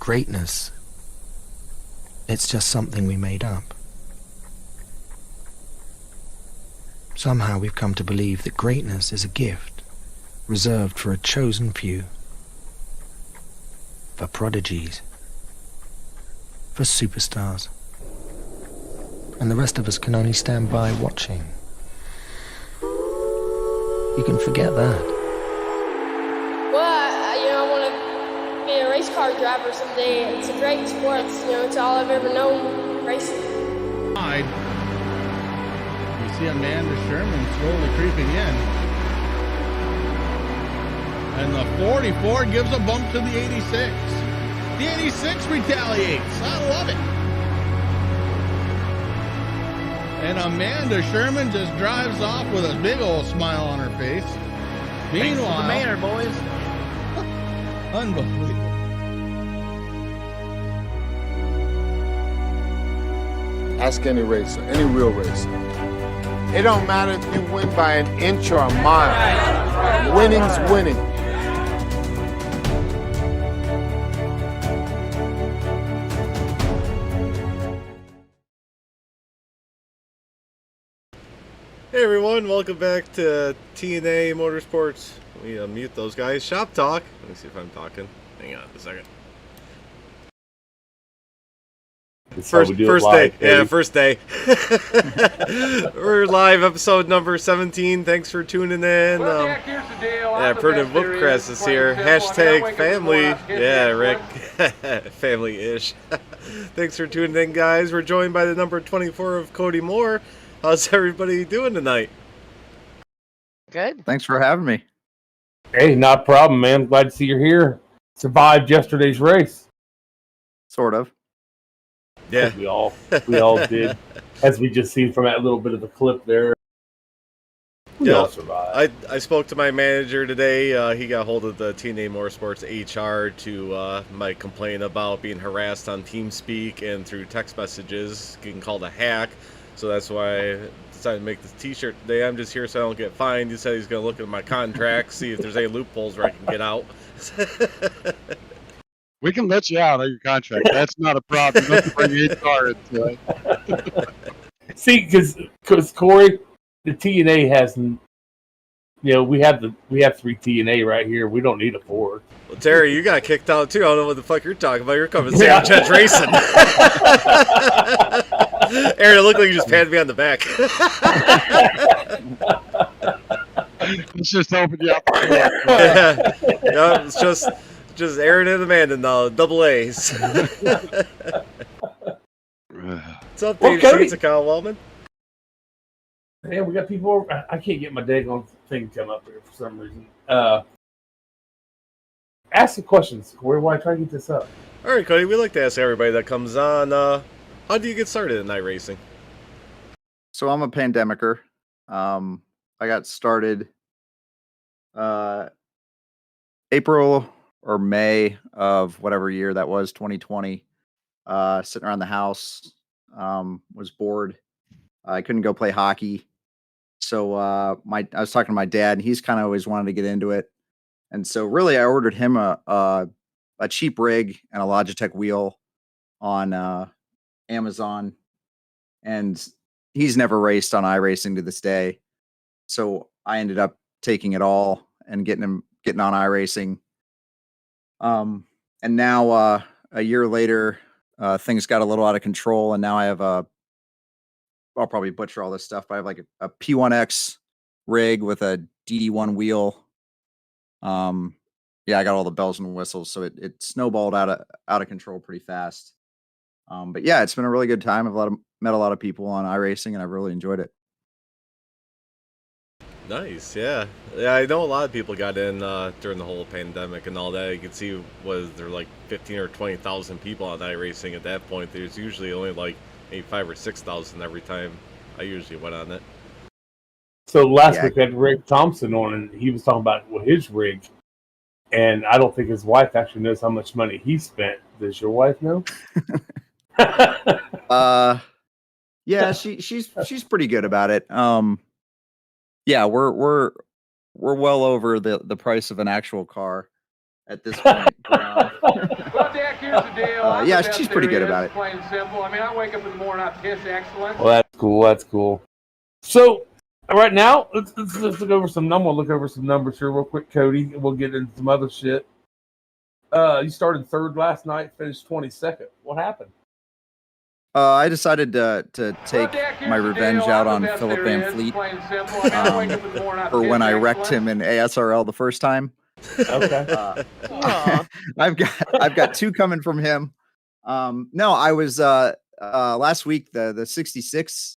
greatness, it's just something we made up. Somehow we've come to believe that greatness is a gift reserved for a chosen few, for prodigies, for superstars, and the rest of us can only stand by watching. You can forget that. Well, I want to be a race car driver someday. It's a great sport. It's all I've ever known, racing. You see Amanda Sherman slowly creeping in. And the 44 gives a bump to the 86. The 86 retaliates. I love it. And Amanda Sherman just drives off with a big old smile on her face. Meanwhile, manner, boys. Unbelievable. Ask any racer, any real racer. It don't matter if you win by an inch or a mile. Winning's winning. Hey everyone, welcome back to TNA Motorsports. Let me unmute those guys. Shop Talk. Let me see if I'm talking. Hang on a second. First day. Yeah, first day. We're live, episode number 17. Thanks for tuning in. Permanent Bookcrest is here. Hashtag family. Yeah, Rick. Family-ish. Thanks for tuning in, guys. We're joined by the number 24 of Cody Moore. How's everybody doing tonight? Good. Thanks for having me. Hey, not a problem, man. Glad to see you're here. Survived yesterday's race. Sort of. Yeah. We all did. As we just seen from that little bit of the clip there. We all survived. I spoke to my manager today. He got hold of the TNA Motorsports HR to my complaint about being harassed on TeamSpeak and through text messages, getting called a hack. So that's why I decided to make this t-shirt today. I'm just here so I don't get fined. He said he's going to look at my contract, see if there's any loopholes where I can get out. We can let you out of your contract. That's not a problem. You don't have to bring HR into it. See, because Corey, the TNA hasn't. We have 3 TNA right here. We don't need a 4. Well, Terry, you got kicked out too. I don't know what the fuck you're talking about. You're coming to Sandwich Edge Racing. Aaron, it looked like you just patted me on the back. Let's just open you up. Yeah, it's just Aaron and Amanda now, double A's. What's up, Dave Sheets of Kyle Wellman? Man, we got people. I can't get my daggone thing to come up here for some reason. Ask some questions, Corey, while I try to get this up. All right, Cody, we like to ask everybody that comes on, how do you get started in night racing? So I'm a pandemicer. I got started April or May of whatever year that was, 2020. Sitting around the house, was bored. I couldn't go play hockey. So I was talking to my dad, and he's kind of always wanted to get into it. And so really I ordered him a cheap rig and a Logitech wheel on Amazon, and he's never raced on iRacing to this day. So I ended up taking it all and getting on iRacing. And now a year later, things got a little out of control, and now I have I'll probably butcher all this stuff, but I have like a P1X rig with a DD1 wheel. Yeah, I got all the bells and whistles, so it snowballed out of control pretty fast. But yeah, it's been a really good time. I've met a lot of people on iRacing, and I've really enjoyed it. Nice, yeah. Yeah, I know a lot of people got in during the whole pandemic and all that. You can see, there like 15 or 20,000 people on iRacing at that point. There's usually only like maybe 5,000 or 6,000 every time I usually went on it. So last week I had Rick Thompson on, and he was talking about his rig. And I don't think his wife actually knows how much money he spent. Does your wife know? Yeah, she's pretty good about it. Yeah, we're well over the price of an actual car at this point. here's the deal. I'm yeah, the best she's pretty there good is, about it. Plain and simple. I mean, I wake up in the morning, I piss excellent. Well, that's cool. That's cool. So, right now, let's look over some numbers. We'll look over some numbers here real quick, Cody. We'll get into some other shit. You started third last night, finished 22nd. What happened? I decided to take my revenge out on Philip Van Fleet for when I wrecked him in ASRL the first time. Okay. I've got two coming from him. No, I was last week the 66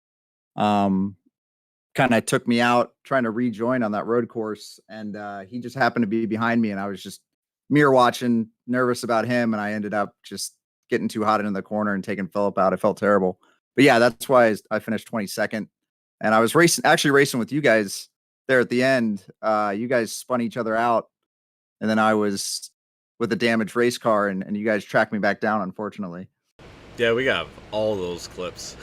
kind of took me out trying to rejoin on that road course, and he just happened to be behind me, and I was just mirror watching, nervous about him, and I ended up just getting too hot into the corner and taking Philip out. I felt terrible, but yeah, that's why I finished 22nd, and I was racing with you guys there at the end. You guys spun each other out, and then I was with a damaged race car, and you guys tracked me back down, unfortunately. Yeah, we got all those clips.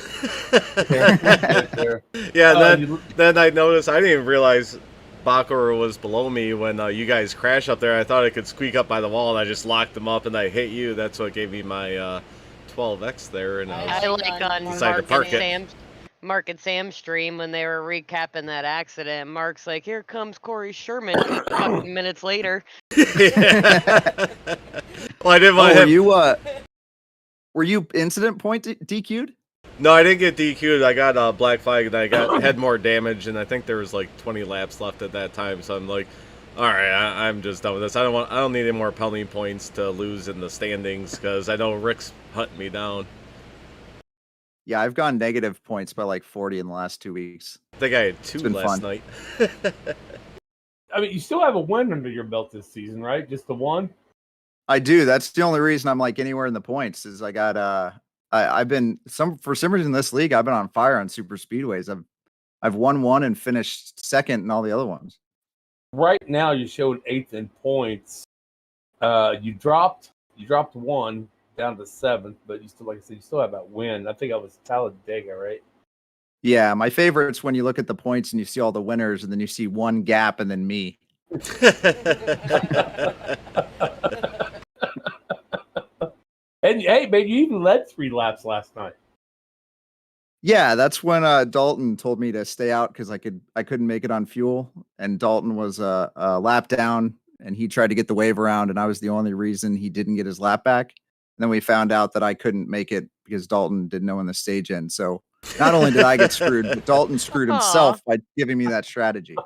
There. Yeah, then I noticed, I didn't even realize Bacher was below me when you guys crashed up there. I thought I could squeak up by the wall, and I just locked them up, and I hit you. That's what gave me my 12X there. And I like on Mark and Sam's stream when they were recapping that accident. Mark's like, "Here comes Corey Sherman." A couple minutes later. Well, I didn't want him. Were you incident point DQ'd? No, I didn't get DQ'd. I got a black flag, and I had more damage, and I think there was like 20 laps left at that time. So I'm like, all right, I'm just done with this. I don't need any more penalty points to lose in the standings because I know Rick's hunting me down. Yeah, I've gone negative points by like 40 in the last 2 weeks. I think I had 2 last night. I mean, you still have a win under your belt this season, right? Just the one? I do. That's the only reason I'm like anywhere in the points is I got I've been for some reason in this league I've been on fire on super speedways. I've won one and finished second in all the other ones. Right now you showed 8th in points. You dropped one down to 7th, but you still, like I said, you still have that win. I think I was Talladega, right? Yeah, my favorite's when you look at the points and you see all the winners, and then you see one gap and then me. And hey, man, you even led 3 laps last night. Yeah, that's when Dalton told me to stay out because I couldn't make it on fuel, and Dalton was a lap down, and he tried to get the wave around, and I was the only reason he didn't get his lap back. And then we found out that I couldn't make it because Dalton didn't know when the stage ends. So not only did I get screwed, but Dalton screwed himself by giving me that strategy.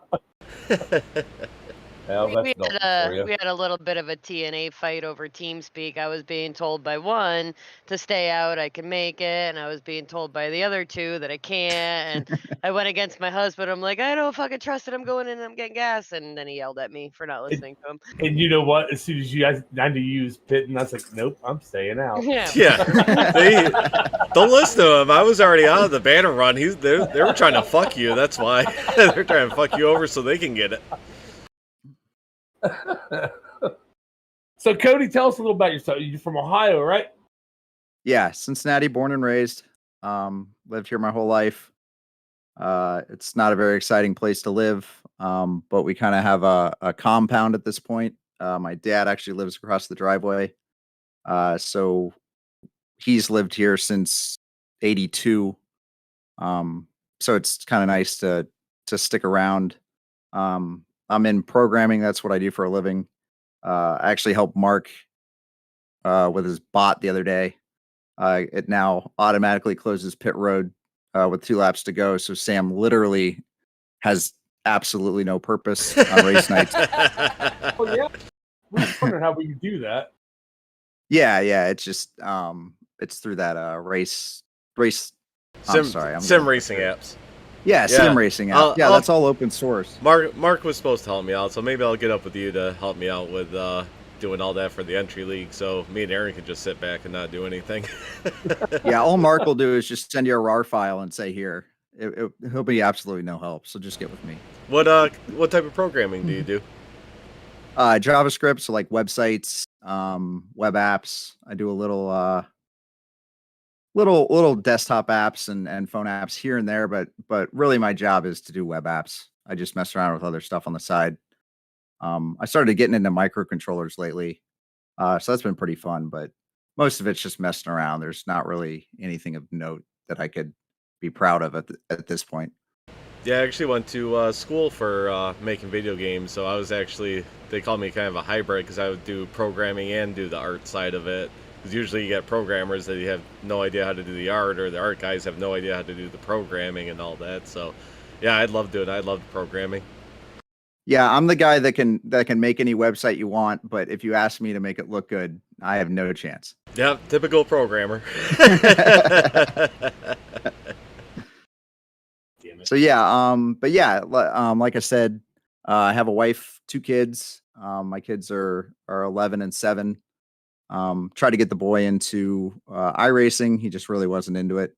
Well, we had a little bit of a TNA fight over TeamSpeak. I was being told by one to stay out, I can make it, and I was being told by the other 2 that I can't. And I went against my husband. I'm like, I don't fucking trust it. I'm going in and I'm getting gas. And then he yelled at me for not listening to him. And you know what? As soon as you guys had to use pit, and I was like, nope, I'm staying out. Yeah. Don't listen to him. I was already out of the banner run. They were trying to fuck you. That's why. They're trying to fuck you over so they can get it. So, Cody, tell us a little about yourself. You're from Ohio, right? Yeah, Cincinnati, born and raised. Lived here my whole life. It's not a very exciting place to live, but we kind of have a compound at this point. My dad actually lives across the driveway, so he's lived here since '82. So it's kind of nice to stick around. I'm in programming. That's what I do for a living. I actually helped Mark with his bot the other day. It now automatically closes pit road with 2 laps to go. So Sam literally has absolutely no purpose on race nights. Oh, yeah. We were wondering how we could do that. Yeah. It's just it's through that race. Sim racing apps. Yeah, sim racing app. That's all open source. Mark was supposed to help me out, so maybe I'll get up with you to help me out with doing all that for the entry league, so me and Aaron can just sit back and not do anything. Yeah, all Mark will do is just send you a RAR file and say, here. He'll be absolutely no help, so just get with me. What type of programming do you do? JavaScript, so like websites, web apps. I do a little desktop apps and phone apps here and there, but really my job is to do web apps. I just mess around with other stuff on the side. I started getting into microcontrollers lately, so that's been pretty fun. But most of it's just messing around. There's not really anything of note that I could be proud of at this point. Yeah, I actually went to school for making video games, so I was actually, they call me kind of a hybrid because I would do programming and do the art side of it. Because usually you get programmers that you have no idea how to do the art, or the art guys have no idea how to do the programming and all that. So, yeah, I'd love doing it. I love programming. Yeah, I'm the guy that can make any website you want, but if you ask me to make it look good, I have no chance. Yeah, typical programmer. So yeah, but yeah, like I said, I have a wife, 2 kids. My kids are 11 and 7. Tried to get the boy into iRacing. He just really wasn't into it.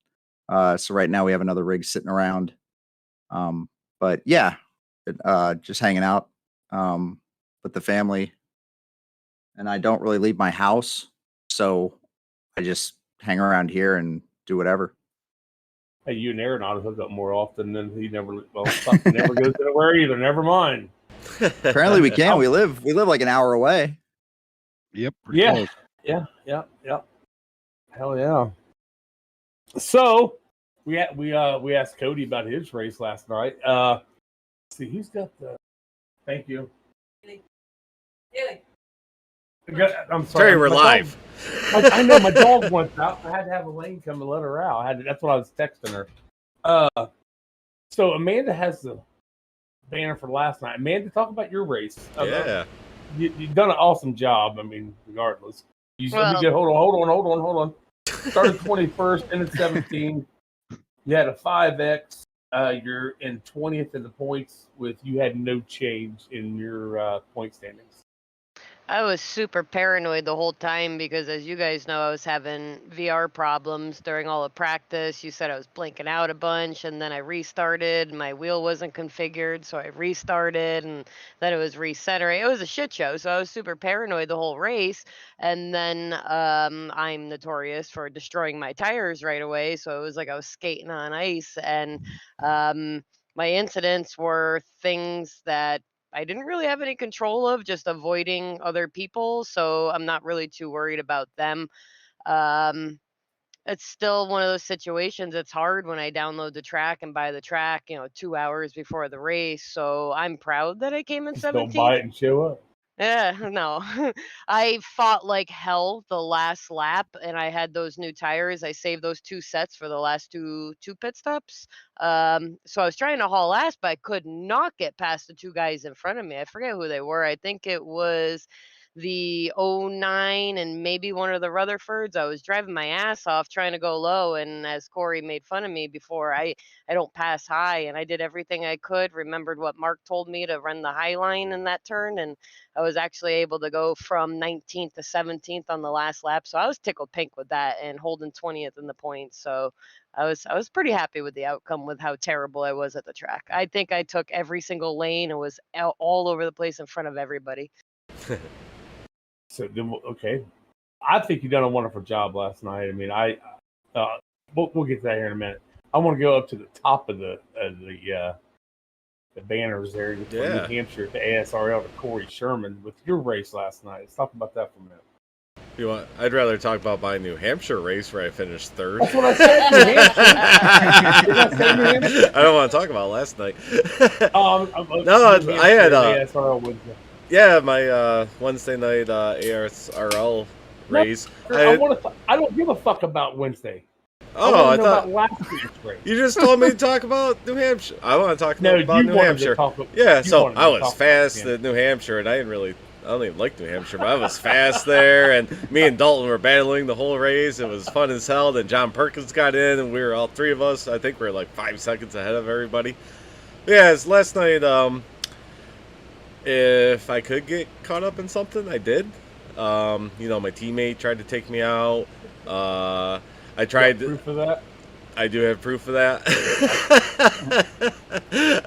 So right now we have another rig sitting around. But yeah, just hanging out with the family. And I don't really leave my house, so I just hang around here and do whatever. Hey, you and Aaron ought to hook up more often than he never. Well, fuck, never goes anywhere either. Never mind. Apparently we can. We live like an hour away. Yep. Yeah. Close. Yeah. Hell yeah. So we asked Cody about his race last night. See, who's got the? Thank you. I'm sorry. Terry, we're live. I know my dog went out. I had to have Elaine come and let her out. That's what I was texting her. So Amanda has the banner for last night. Amanda, talk about your race. Yeah. You've done an awesome job. I mean, regardless. Well- Hold on. Started 21st, ended 17. You had a 5X. You're in 20th in the points you had no change in your point standings. I was super paranoid the whole time because, as you guys know, I was having VR problems during all of practice. You said I was blinking out a bunch, and then I restarted. My wheel wasn't configured, so I restarted, and then it was recentering. It was a shit show, so I was super paranoid the whole race. And then I'm notorious for destroying my tires right away, so it was like I was skating on ice. And my incidents were things that I didn't really have any control of, just avoiding other people. So I'm not really too worried about them. It's still one of those situations. It's hard when I download the track and buy the track, 2 hours before the race. So I'm proud that I came in Just 17th. don't buy it and show up. Yeah, no. I fought like hell the last lap, and I had those new tires. I saved those 2 sets for the last two pit stops. So I was trying to haul ass, but I could not get past the 2 guys in front of me. I forget who they were. I think it was the '09 and maybe one of the Rutherfords. I was driving my ass off trying to go low, and as Corey made fun of me before, I don't pass high, and I did everything I could. Remembered what Mark told me to run the high line in that turn, and I was actually able to go from 19th to 17th on the last lap. So I was tickled pink with that and holding 20th in the points. So I was pretty happy with the outcome with how terrible I was at the track. I think I took every single lane and was all over the place in front of everybody. So okay, I think you done a wonderful job last night. I mean, we'll get to that here in a minute. I want to go up to the top of the banners there from New Hampshire to ASRL to Corey Sherman with your race last night. Let's talk about that for a minute. I'd rather talk about my New Hampshire race where I finished 3rd. That's what I said. New Hampshire. Did I say New Hampshire? I don't want to talk about last night. No, I had ASRL with you. Yeah, my Wednesday night ASRL race. I don't give a fuck about Wednesday. Oh, I thought about last week's race. You just told me to talk about New Hampshire. I want to talk about New Hampshire. Yeah, so I was fast at New Hampshire, and I don't even like New Hampshire, but I was fast there, and me and Dalton were battling the whole race. It was fun as hell. Then John Perkins got in, and we were all 3 of us. I think we were like 5 seconds ahead of everybody. Yeah, it's last night. If I could get caught up in something, I did. My teammate tried to take me out. I tried. Proof of that? I do have proof of that.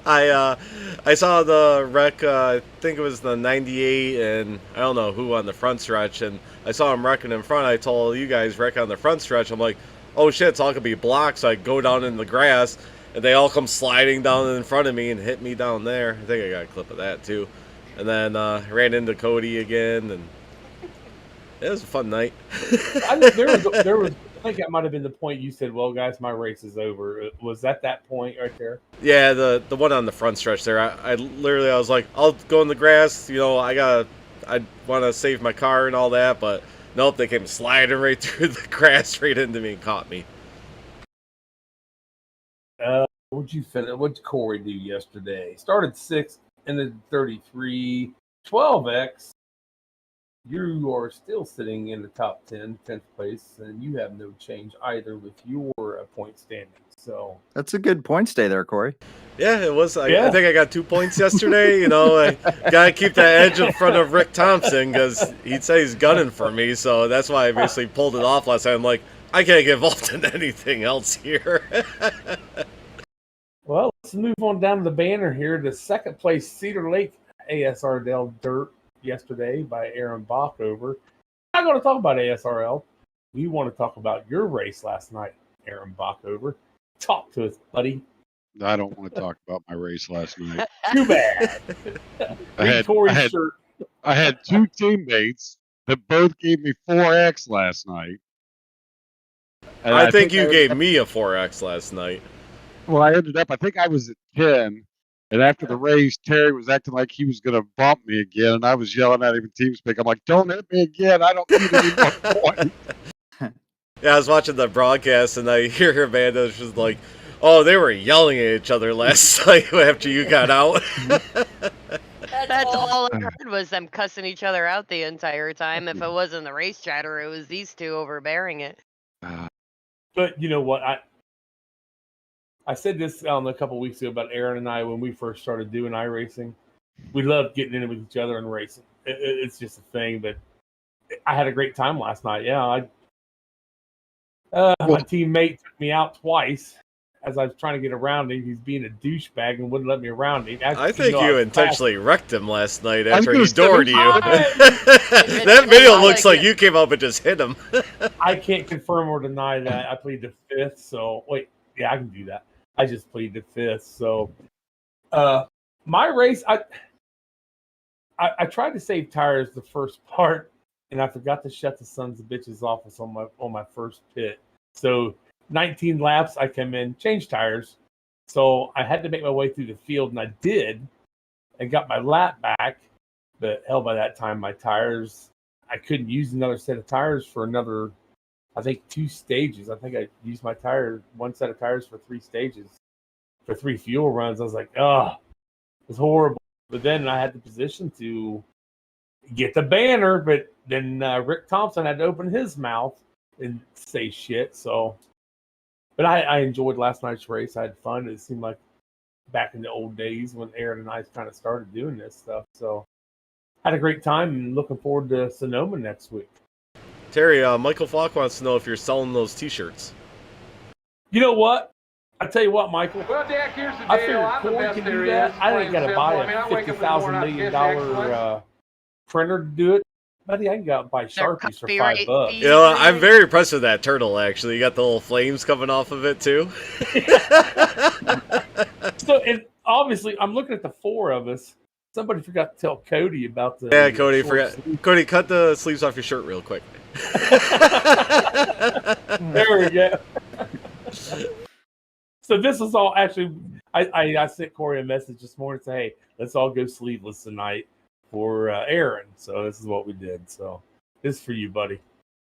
I saw the wreck. I think it was the 98, and I don't know who on the front stretch. And I saw him wrecking in front. I told you guys wreck on the front stretch. I'm like, oh shit, it's all gonna be blocked. So I go down in the grass, and they all come sliding down in front of me and hit me down there. I think I got a clip of that too. And then ran into Cody again, and It was a fun night. there was. I think that might have been the point you said, "Well, guys, my race is over." Was that point right there? Yeah, the one on the front stretch there. I literally, I was like, I'll go in the grass. I want to save my car and all that, but nope, they came sliding right through the grass right into me and caught me. What'd you finish? What'd Corey do yesterday? Started 6th, ended 33, 12X. You are still sitting in the top 10, 10th place, and you have no change either with your point standing. So That's a good point stay there, Corey. Yeah, it was. I think I got 2 points yesterday. I gotta keep that edge in front of Rick Thompson because he'd say he's gunning for me. So that's why I basically pulled it off last time. I'm like, I can't get involved in anything else here. Well, let's move on down to the banner here. The second place Cedar Lake ASRL Dirt yesterday by Aaron Bockover. I'm not going to talk about ASRL. We want to talk about your race last night, Aaron Bockover. Talk to us, buddy. I don't want to talk about my race last night. Too bad. I had 2 teammates that both gave me 4X last night. And I think you gave me a 4X last night. Well, I think I was at 10. And after the race, Terry was acting like he was going to bump me again. And I was yelling at him in TeamSpeak. I'm like, don't hit me again. I don't need any more points. Yeah, I was watching the broadcast and I hear Amanda just like, oh, they were yelling at each other last night after you got out. That's all I heard was them cussing each other out the entire time. If it wasn't the race chatter, it was these two overbearing it. But you know what? I said this a couple weeks ago about Aaron and I when we first started doing iRacing. We loved getting in it with each other and racing. It's just a thing. But I had a great time last night. Yeah, my teammate took me out twice as I was trying to get around him. He's being a douchebag and wouldn't let me around him. I think you intentionally wrecked him last night after he doored you. That video looks like you came up and just hit him. I can't confirm or deny that. I pleaded the 5th. So, wait. Yeah, I can do that. I just pleaded 5th. So, my race, I tried to save tires the first part, and I forgot to shut the sons of bitches off on my first pit. So 19 laps, I come in, change tires. So I had to make my way through the field, and I did, and got my lap back. But hell, by that time, my tires, I couldn't use another set of tires for another, I think, 2 stages. I think I used one set of tires for 3 stages, for 3 fuel runs. I was like, oh, it's horrible. But then I had the position to get the banner, but then Rick Thompson had to open his mouth and say shit. So, but I enjoyed last night's race. I had fun. It seemed like back in the old days when Aaron and I kind of started doing this stuff. So, had a great time and looking forward to Sonoma next week. Terry, Michael Falk wants to know if you're selling those T-shirts. You know what? I tell you what, Michael. Well, Dak, here's the deal. I figured I'm the Corey best can there do that. is. I ain't got to Plain buy simple. I a mean, I wake up in the $50,000 morning, I million piss excellent. printer to do it. Buddy, I can go out and buy Sharpies for $5. You know, I'm very impressed with that turtle, actually. You got the little flames coming off of it, too. So, and obviously, I'm looking at the 4 of us. Somebody forgot to tell Cody about the... Yeah, Cody, forgot. Cody, cut the sleeves off your shirt real quick. There we go. So this is all actually... I sent Corey a message this morning saying, hey, let's all go sleeveless tonight for Aaron. So this is what we did. So this is for you, buddy.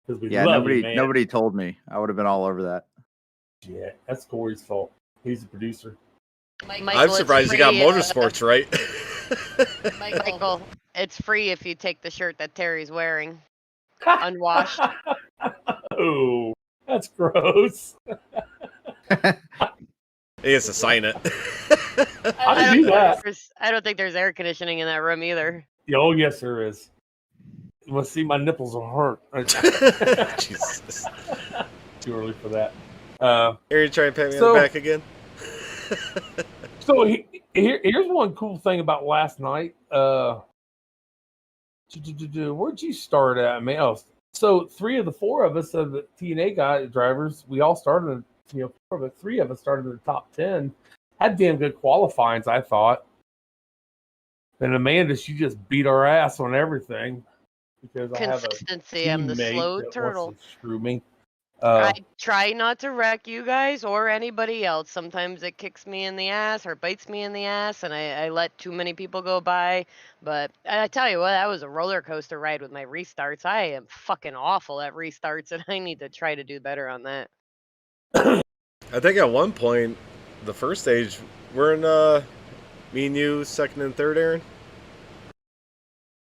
We love you, man. Nobody told me. I would have been all over that. Yeah, that's Corey's fault. He's the producer. Michael, I'm surprised you got Motorsports right. Michael, it's free if you take the shirt that Terry's wearing. Unwashed. Oh, that's gross. He has to sign it. I don't think there's air conditioning in that room either. Oh, yes, there is. You want to see my nipples will hurt. Jesus. Too early for that. Are you trying to pat me on the back again? So here's one cool thing about last night. Where'd you start at, man? So 3 of the 4 of us, the TNA drivers, we all started. 4 of the 3 of us started in the top 10. Had damn good qualifyings, I thought. And Amanda, she just beat our ass on everything. because I have a Consistency. I'm the teammate slow that turtle. wants to screw me. I try not to wreck you guys or anybody else. Sometimes it kicks me in the ass or bites me in the ass, and I let too many people go by. But I tell you what, that was a roller coaster ride with my restarts. I am fucking awful at restarts, and I need to try to do better on that. I think at one point, the first stage, weren't me and you second and third, Aaron?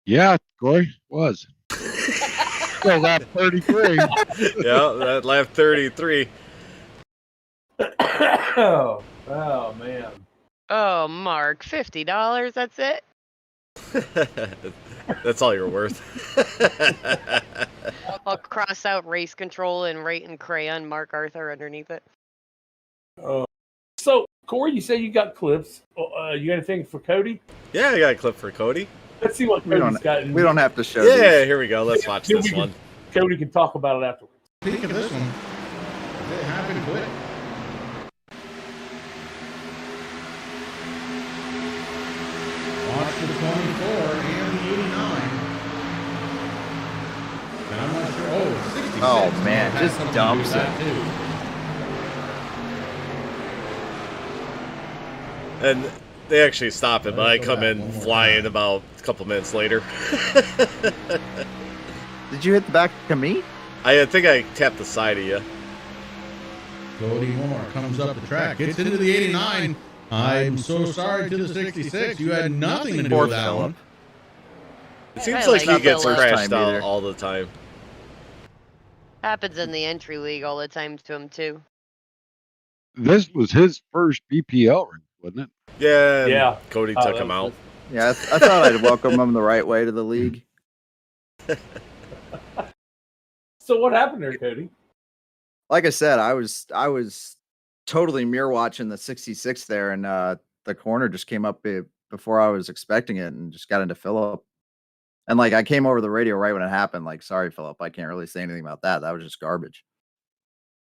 Yeah, Corey was. Still lap 33. Yeah, that lap 33. Oh man. Oh, Mark, $50. That's it. That's all you're worth. I'll cross out race control and write in crayon Mark Arthur underneath it. So, Corey, you say you got clips. You got anything for Cody? Yeah, I got a clip for Cody. Let's see what We Cody's got. don't, we don't have to show Yeah, these. here we go. Let's watch this one. Cody can talk about it afterwards. Speaking of this one, it happened quick. Watch the 24 and the 89. And I'm not sure. Oh, 66. Oh, man, Had just something to do dumps with that, it. too. And they actually stop it, but I come in flying about a couple minutes later. Did you hit the back of me? I think I tapped the side of you. Cody Moore comes up the track, gets into the 89. I'm so sorry to the 66. You had nothing to do Poor with that Phillip. one. It seems I like like he gets Phillip. crashed Time out either. all the time. Happens in the entry league all the time to him, too. This was his first BPL ring, wasn't it? Yeah, and Yeah. Cody Oh, took that him was out. Yeah, I thought I'd welcome him the right way to the league. So, what happened there, Cody? Like I said, I was totally mirror watching the 66 there, and the corner just came up before I was expecting it, and just got into Phillip. And like I came over the radio right when it happened. Like, sorry, Phillip, I can't really say anything about that. That was just garbage.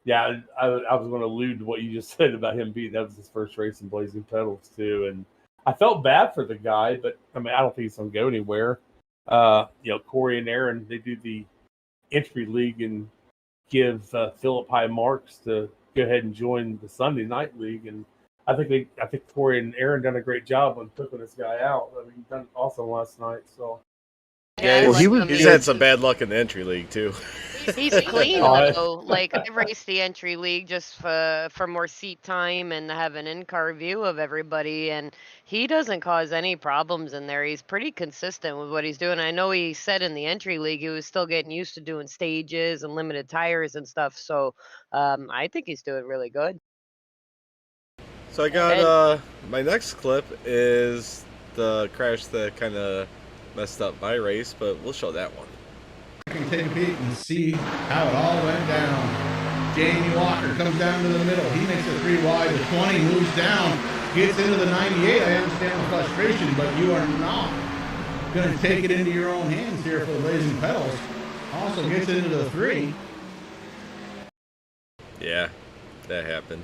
Yeah, I was going to allude to what you just said about him being that was his first race in Blazing Pedals too, and I felt bad for the guy, but I mean I don't think he's going to go anywhere. Corey and Aaron, they do the entry league and give Phillip high marks to go ahead and join the Sunday night league, and I think Corey and Aaron done a great job on picking this guy out. I mean, he done awesome last night. So Yeah, Well, he was he's had some bad luck in the entry league too. He's clean Oh, though. Like I raced the entry league just for more seat time and have an in-car view of everybody, and he doesn't cause any problems in there. He's pretty consistent with what he's doing. I know he said in the entry league he was still getting used to doing stages and limited tires and stuff. So I think he's doing really good. So I got my next clip is the crash that kind of messed up my race, but we'll show that one. I can take a peek and see how it all went down. Jamie Walker comes down to the middle. He makes a 3 wide. The 20 moves down, gets into the 98. I understand the frustration, but you are not going to take it into your own hands here for the Blazing Pedals. Also gets into the 3. Yeah, that happened.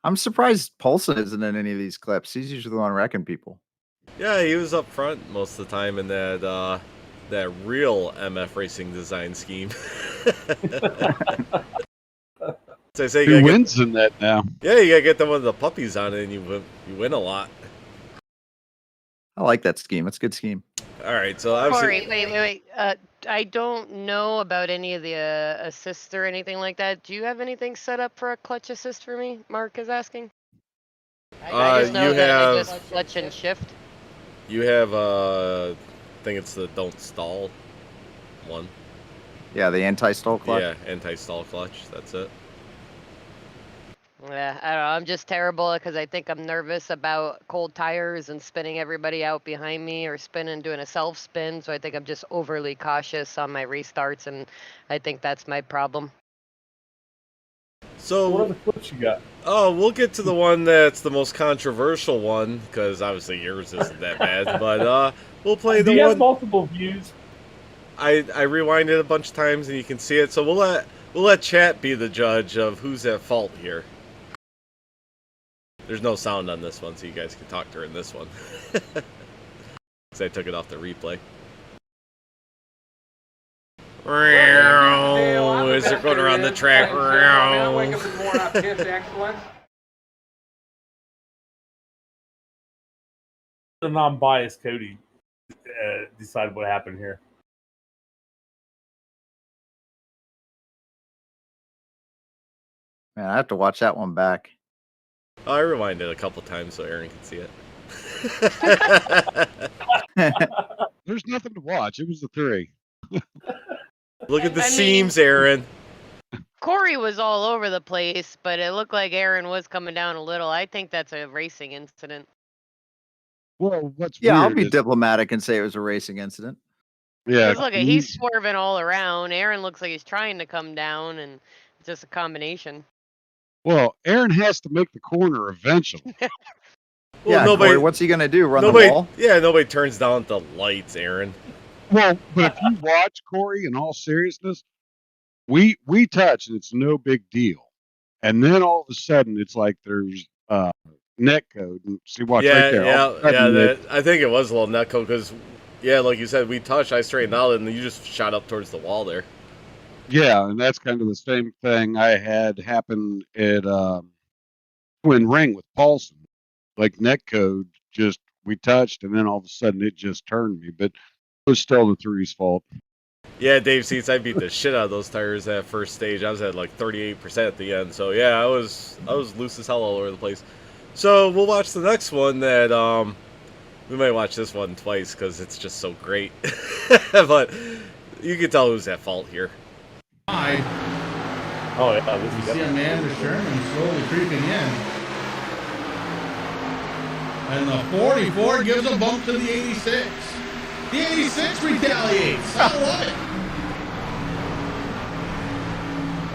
I'm surprised Paulson isn't in any of these clips. He's usually the one wrecking people. Yeah, he was up front most of the time in that real MF racing design scheme. So I say Who wins in that now? Yeah, you gotta get them with the puppies on it, and you win a lot. I like that scheme. It's a good scheme. All right, so obviously, Corey, wait. I don't know about any of the assists or anything like that. Do you have anything set up for a clutch assist for me? Mark is asking. I just know you that I have just clutch and shift. you have I think it's the don't stall one. Yeah, the anti-stall clutch. Yeah, anti-stall clutch. That's it. Yeah, I don't know. I'm just terrible because I think I'm nervous about cold tires and spinning everybody out behind me or doing a self spin. So I think I'm just overly cautious on my restarts, and I think that's my problem. So what other clips you got? Oh, we'll get to the one that's the most controversial one because obviously yours isn't that bad. But we'll play the Do you one. have multiple views? I rewind it a bunch of times and you can see it. So we'll let chat be the judge of who's at fault here. There's no sound on this one, so you guys can talk during this one. because I took it off the replay. As they're going around the track. I wake up in the morning, I piss excellence. The non-biased Cody decide what happened here. Man, I have to watch that one back. Oh, I rewinded a couple times so Aaron can see it. There's nothing to watch. It was the 3. Look at the seams, Aaron. Corey was all over the place, but it looked like Aaron was coming down a little. I think that's a racing incident. Well, what's Yeah, I'll weird be is, diplomatic and say it was a racing incident. yeah, 'Cause look, he's swerving all around. Aaron looks like he's trying to come down, and it's just a combination. well, Aaron has to make the corner eventually. Well, Yeah, nobody. Corey, what's he gonna do? Run nobody. the wall? Yeah, nobody turns down the lights, Aaron. Well, but if you watch Corey, in all seriousness, we touch and it's no big deal, and then all of a sudden it's like there's net code. And see, watch right there. All of a sudden I think it was a little netcode because, yeah, like you said, we touched, I straightened out, and you just shot up towards the wall there. yeah, and that's kind of the same thing I had happen at Twin Ring with Paulson. Like netcode, just we touched, and then all of a sudden it just turned me. But it was still the 3's fault. Yeah, Dave Seats, I beat the shit out of those tires that first stage. I was at like 38% at the end. So yeah, I was loose as hell all over the place. So we'll watch the next one that we might watch this one twice because it's just so great. But you can tell who's at fault here. High. Oh yeah, this You is see Amanda Sherman slowly creeping in. And the 44 gives a bump to the 86. The 86 retaliates. I love it.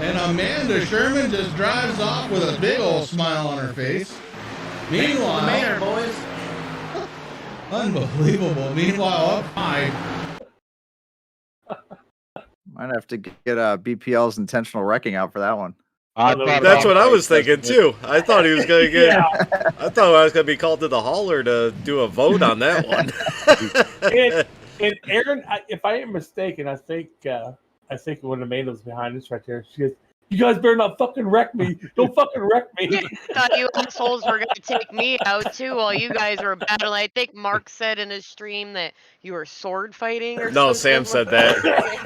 And Amanda Sherman just drives off with a big old smile on her face. Meanwhile, Mayor, boys. unbelievable. Meanwhile, up high. Might have to get BPL's intentional wrecking out for that one. That's what I was thinking too. I thought he was gonna get. Yeah. I thought I was gonna be called to the hauler to do a vote on that one. and Aaron, if I am mistaken, I think when Amanda was behind us right there, she goes, "You guys better not fucking wreck me! Don't fucking wreck me!" Yeah, I thought you assholes were going to take me out too while you guys were battling. I think Mark said in his stream that you were sword fighting or something. No, Sam said that.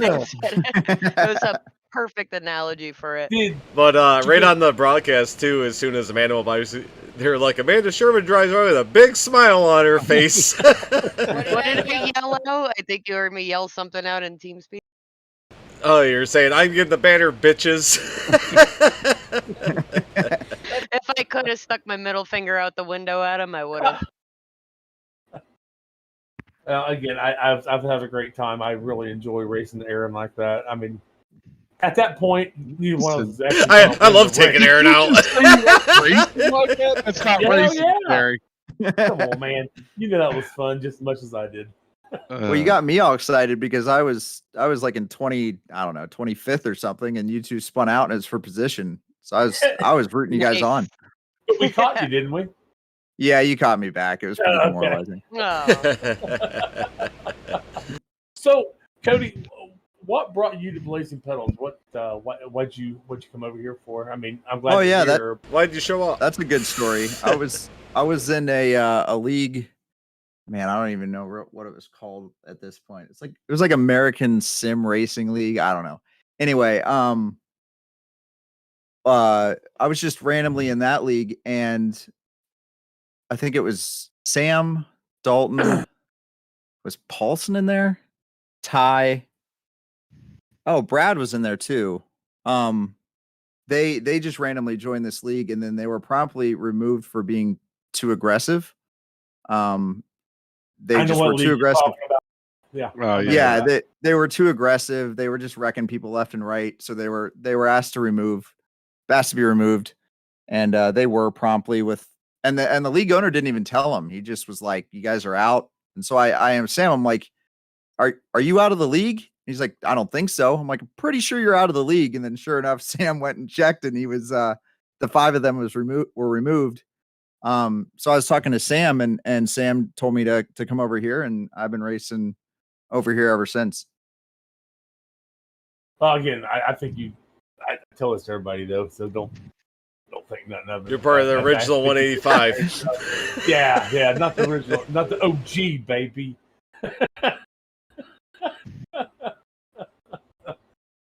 It was a perfect analogy for it. But right on the broadcast too, as soon as Amanda went by, they were like, Amanda Sherman drives by with a big smile on her face. What did I yell out? I think you heard me yell something out in TeamSpeak. Oh, you're saying I'm getting the banner, bitches. If I could have stuck my middle finger out the window at him, I would have. Again, I've had a great time. I really enjoy racing Aaron like that. I mean, at that point, neither one of us is actually I love taking Aaron out. That's not racing, Gary. Come on, man. You know that was fun just as much as I did. Well, you got me all excited because I was like in 25th or something, and you two spun out and it's for position. So I was rooting you guys on. We caught you, didn't we? Yeah, you caught me back. It was pretty Okay. demoralizing. Oh. So, Cody, what brought you to Blazing Pedals? What'd you come over here for? I mean, I'm glad. Oh, yeah, you're here. Why'd you show up? That's a good story. I was in a league. Man, I don't even know what it was called at this point. It was like American Sim Racing League. I don't know. Anyway, I was just randomly in that league, and I think it was Sam, Dalton, was Paulson in there? Ty. Oh, Brad was in there too. They just randomly joined this league, and then they were promptly removed for being too aggressive. They just were too aggressive. Yeah. They were too aggressive. They were just wrecking people left and right. So they were asked to be removed, and they were promptly and the league owner didn't even tell them. He just was like, "You guys are out." And so I am Sam. I'm like, "Are you out of the league?" He's like, "I don't think so." I'm like, "I'm pretty sure you're out of the league." And then sure enough, Sam went and checked, and he was the 5 of them were removed. So I was talking to Sam, and Sam told me to come over here, and I've been racing over here ever since. Well, again, I think I tell this to everybody though, so don't think nothing of it. You're part of the original 185. Yeah, not the original, not the OG, baby.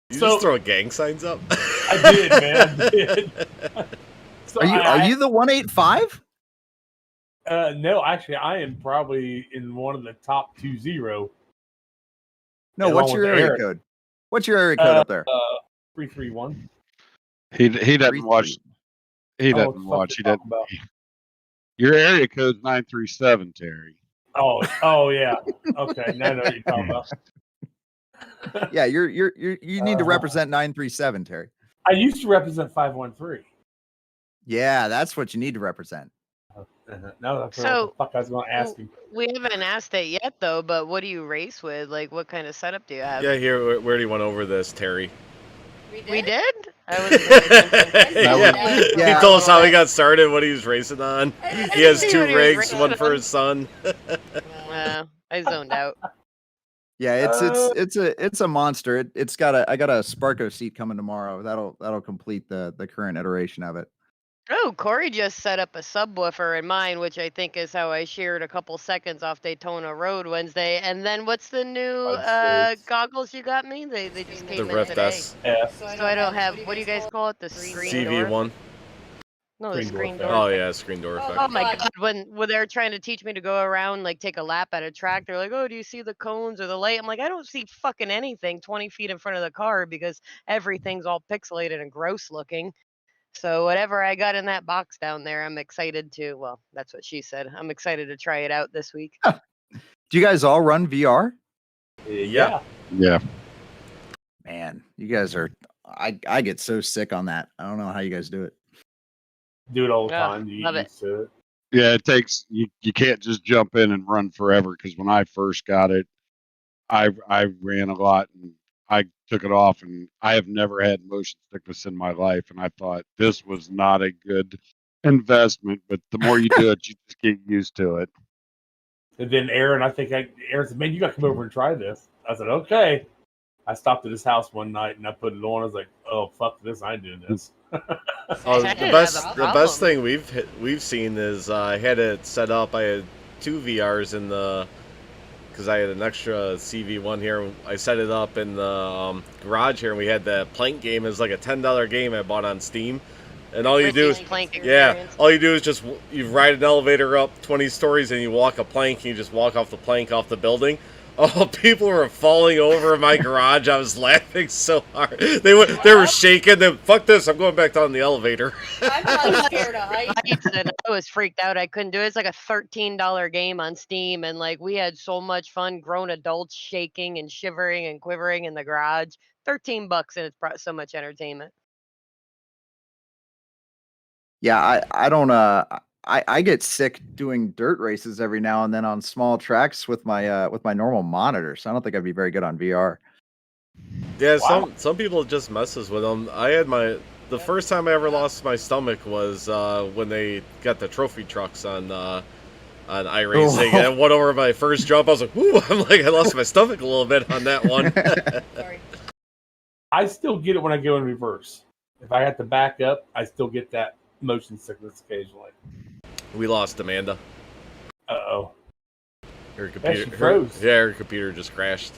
You just throw gang signs up? I did, man. I did. So are you the 185? No, actually, I am probably in one of the top 2-0. No, what's your area code? What's your area code up there? 331. He doesn't watch. He doesn't watch. He doesn't. Your area code's 937, Terry. Oh yeah. Okay, now I know what you're talking about. Yeah, you need to represent 937, Terry. I used to represent 513. Yeah, that's what you need to represent. No, that's what the fuck I was going to ask you. We haven't asked it yet, though. But what do you race with? Like, what kind of setup do you have? Yeah, here we already went over this, Terry. We did? I wasn't paying attention. He told us how he got started, what he was racing on. He has 2 rigs, one for his son. I zoned out. Yeah, it's a monster. I got a Sparko seat coming tomorrow. That'll complete the current iteration of it. Oh, Corey just set up a subwoofer in mine, which I think is how I shared a couple seconds off Daytona Road Wednesday. And then what's the new goggles you got me? They just came in Rift today. S. Yeah. So I don't have, what do you guys call it? The screen door? CV1. No, the screen door. Oh yeah, screen door effect. Oh my god, when they're trying to teach me to go around, like take a lap at a track, they're like, oh, do you see the cones or the light? I'm like, I don't see fucking anything 20 feet in front of the car because everything's all pixelated and gross looking. So whatever I got in that box down there, I'm excited to, well, that's what she said. I'm excited to try it out this week. Do you guys all run VR? Yeah. Man, you guys are, I get so sick on that. I don't know how you guys do it. Do it all the time. Love it. Yeah, it takes you can't just jump in and run forever, because when I first got it, I ran a lot and I took it off, and I have never had motion sickness in my life, and I thought this was not a good investment, but the more you do it, you just get used to it. And then Aaron said, man, you got to come over and try this. I said, okay. I stopped at his house one night and I put it on. I was like, oh, fuck this. I ain't doing this. The best thing we've seen is I had it set up. I had 2 VRs in because I had an extra CV1 here. I set it up in the garage here, and we had the plank game. It was like a $10 game I bought on Steam. And all you do is, all you do is just, you ride an elevator up 20 stories and you walk a plank, and you just walk off the plank off the building. Oh, people were falling over in my garage. I was laughing so hard. They were shaking. Then fuck this, I'm going back down the elevator. I'm not scared of heights. I was freaked out. I couldn't do it. It's like a $13 game on Steam, and like we had so much fun. Grown adults shaking and shivering and quivering in the garage. $13, and it's brought so much entertainment. Yeah, I don't I get sick doing dirt races every now and then on small tracks with my normal monitor. So I don't think I'd be very good on VR. Yeah, some people it just messes with them. I had the first time I ever lost my stomach was when they got the trophy trucks on iRacing, and I went over my first jump. I was like, "Ooh!" I lost my stomach a little bit on that one. Sorry. I still get it when I go in reverse. If I have to back up, I still get that motion sickness occasionally. We lost Amanda. Uh-oh. Her computer she froze. her computer just crashed.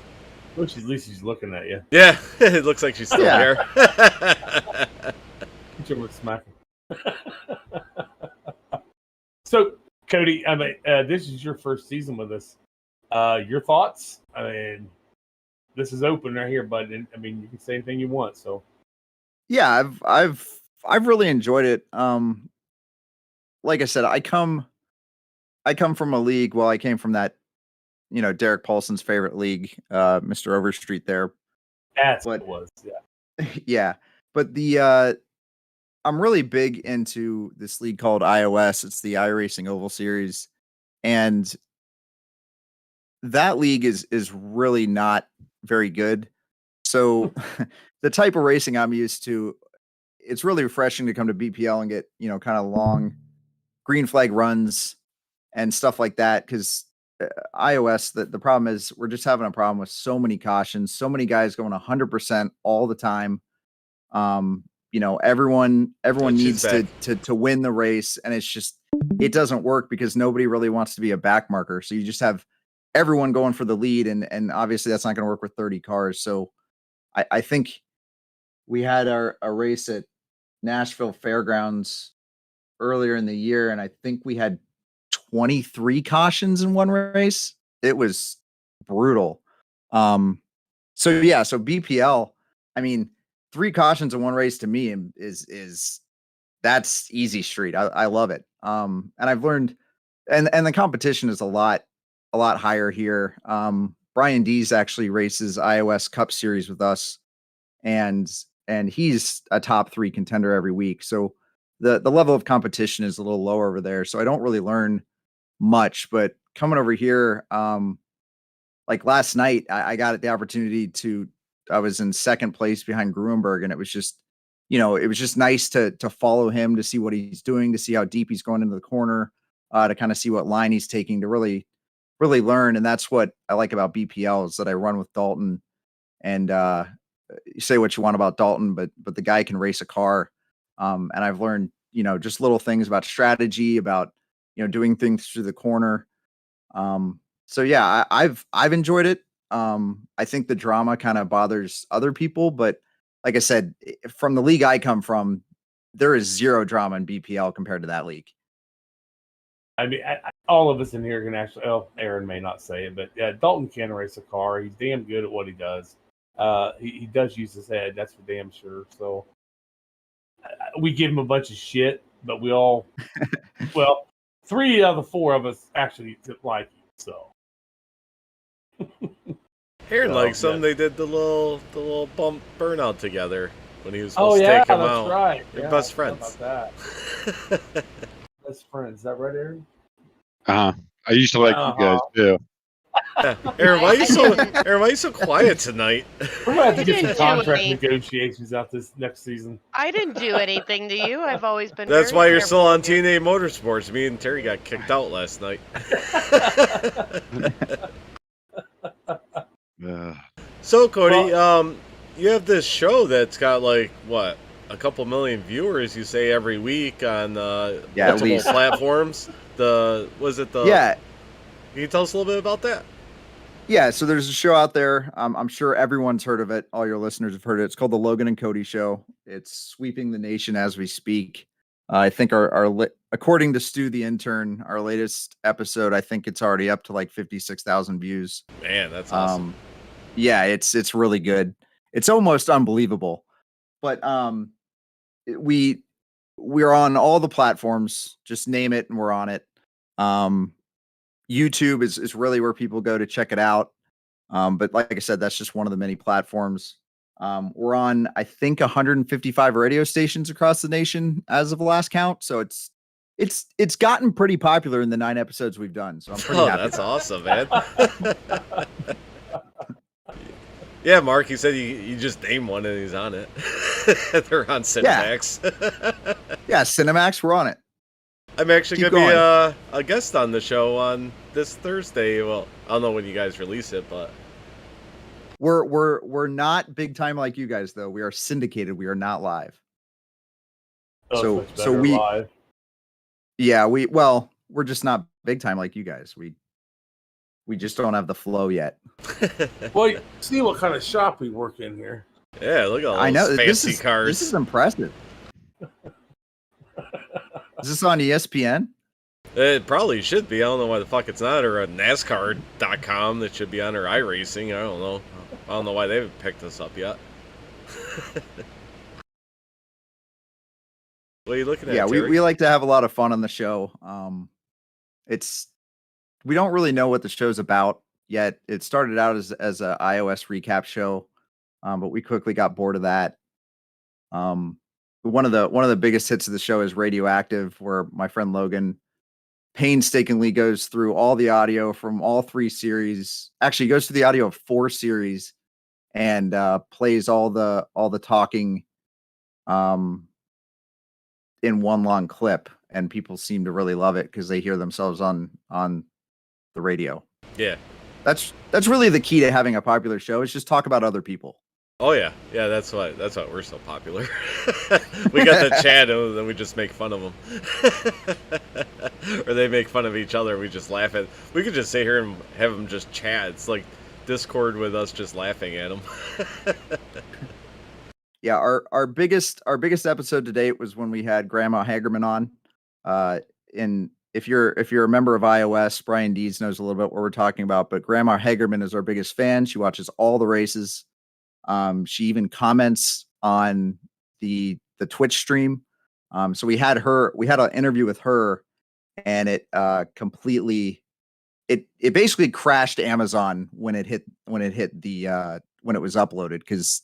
Well, at least she's looking at you. Yeah, it looks like she's still there. Smacking. So, Cody, I mean, this is your first season with us. Your thoughts? I mean, this is open right here, but I mean, you can say anything you want. So, yeah, I've really enjoyed it. Like I said, I come from a league. Well, I came from that, Derek Paulson's favorite league, Mr. Overstreet there. That's what it was. Yeah. Yeah. But I'm really big into this league called iOS. It's the iRacing Oval Series. And that league is really not very good. So the type of racing I'm used to, it's really refreshing to come to BPL and get, kind of long green flag runs and stuff like that. Because iOS, the problem is we're just having a problem with so many cautions, so many guys going 100% all the time. Everyone needs to win the race, and it doesn't work because nobody really wants to be a back marker. So you just have everyone going for the lead, and obviously that's not going to work with 30 cars. So I think we had a race at Nashville Fairgrounds earlier in the year, and I think we had 23 cautions in one race. It was brutal. So BPL, I mean, 3 cautions in one race to me is that's easy street. I love it. And I've learned, and the competition is a lot higher here. Brian Dees actually races iOS Cup Series with us, and he's a top 3 contender every week. So the level of competition is a little lower over there. So I don't really learn much, but coming over here, like last night, I got the opportunity I was in second place behind Gruenberg, and it was just, nice to follow him, to see what he's doing, to see how deep he's going into the corner, to kind of see what line he's taking, to really, really learn. And that's what I like about BPL, is that I run with Dalton, and you say what you want about Dalton, but the guy can race a car. And I've learned, just little things about strategy, about, doing things through the corner. So yeah, I've enjoyed it. I think the drama kind of bothers other people, but like I said, from the league I come from, there is zero drama in BPL compared to that league. I mean, all of us in here can actually. Oh, Aaron may not say it, but yeah, Dalton can race a car. He's damn good at what he does. He does use his head. That's for damn sure. So we give him a bunch of shit, but we all, well, 3 out of the 4 of us actually like him. So. Aaron likes him. They did the little bump burnout together when he was supposed to take him out. Oh, yeah, that's right. They're best friends. How about that? Best friends. Is that right, Aaron? I used to like you guys too. Yeah. Aaron, why are you so quiet tonight? We're gonna have to get some contract negotiations out this next season. I didn't do anything to you. I've always been. That's why you're still on TNA Motorsports. Me and Terry got kicked out last night. So Cody, you have this show that's got like what, a couple million viewers, you say, every week on multiple platforms. Yeah. Can you tell us a little bit about that? Yeah, so there's a show out there. I'm sure everyone's heard of it. All your listeners have heard it. It's called the Logan and Cody Show. It's sweeping the nation as we speak. I think according to Stu the intern, our latest episode, I think it's already up to like 56,000 views. Man, that's awesome. Yeah, it's really good. It's almost unbelievable. But we're on all the platforms. Just name it and we're on it. YouTube is really where people go to check it out. But like I said, that's just one of the many platforms. We're on, I think, 155 radio stations across the nation as of the last count. So it's gotten pretty popular in the 9 episodes we've done. So I'm pretty happy. That's awesome, man. Yeah, Mark, you said you just named one and he's on it. They're on Cinemax. Yeah, Cinemax, we're on it. I'm actually going to be a guest on the show on this Thursday. Well, I don't know when you guys release it, but we're not big time like you guys, though. We are syndicated. We are not live. So we live. Yeah, we're just not big time like you guys. We just don't have the flow yet. Well, see what kind of shop we work in here. Yeah, look at all those fancy cars. This is impressive. Is this on ESPN? It probably should be. I don't know why the fuck it's not, or NASCAR.com that should be on, or iRacing. I don't know. I don't know why they haven't picked us up yet. What are you looking at? Yeah, Terry? we like to have a lot of fun on the show. We don't really know what the show's about yet. It started out as a iOS recap show, but we quickly got bored of that. One of the biggest hits of the show is Radioactive, where my friend Logan painstakingly goes through all the audio from all 3 series. Actually, he goes through the audio of 4 series and plays all the talking in one long clip. and people seem to really love it because they hear themselves on the radio. Yeah. That's really the key to having a popular show, is just talk about other people. Oh yeah, yeah. That's why we're so popular. We got the chat, and then we just make fun of them, or they make fun of each other. We just laugh at. We could just sit here and have them just chat. It's like Discord with us just laughing at them. Yeah, our biggest episode to date was when we had Grandma Hagerman on. And if you're a member of iOS, Brian Deeds knows a little bit what we're talking about. But Grandma Hagerman is our biggest fan. She watches all the races. She even comments on the Twitch stream. So we had an interview with her, and it completely it basically crashed Amazon when it hit when it was uploaded, because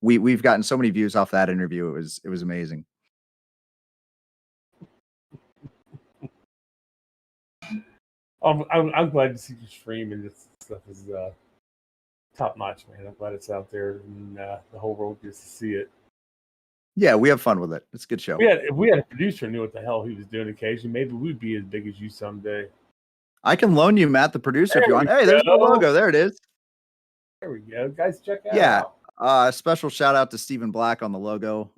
we've gotten so many views off that interview. It was amazing. I'm glad to see you stream, and this stuff is top notch, man. I'm glad it's out there, and the whole world gets to see it. Yeah, we have fun with it. It's a good show. If we had a producer who knew what the hell he was doing occasionally, maybe we'd be as big as you someday. I can loan you Matt, the producer, if you want. Hey, there's the logo. There it is. There we go, guys. Check it out. Yeah. Special shout out to Stephen Black on the logo.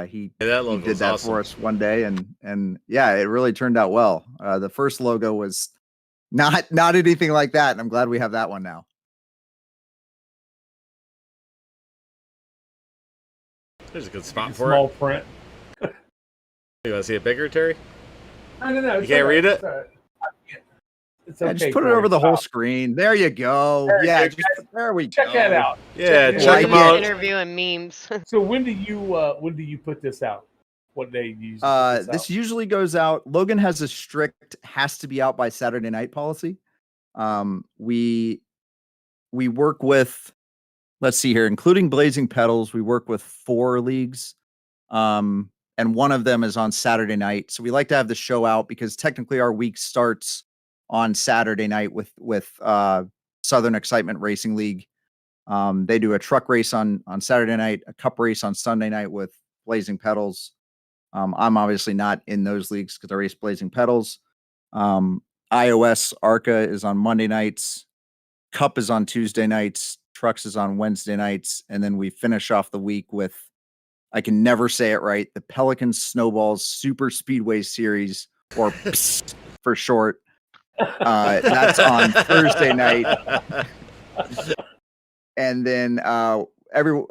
He did that awesome for us one day, and yeah, it really turned out well. The first logo was not anything like that, and I'm glad we have that one now. There's a good spot for small print. You want to see it bigger, Terry? No. You can't read it? It's okay. Just put it over the whole screen. There you go. There we go. Check that out. Yeah, check them out. Interview and memes. So when do you put this out? What day do you usually put this usually goes out. Logan has a strict has to be out by Saturday night policy. We work with, let's see here, including Blazing Pedals, we work with 4 leagues. And one of them is on Saturday night. So we like to have the show out because technically our week starts on Saturday night with Southern Excitement Racing League. They do a truck race on Saturday night, a cup race on Sunday night with Blazing Pedals. I'm obviously not in those leagues because I race Blazing Pedals. iOS ARCA is on Monday nights. Cup is on Tuesday nights. Trucks is on Wednesday nights. And then we finish off the week with, I can never say it right, the Pelican Snowballs Super Speedway Series, or PSST for short. That's on Thursday night. And then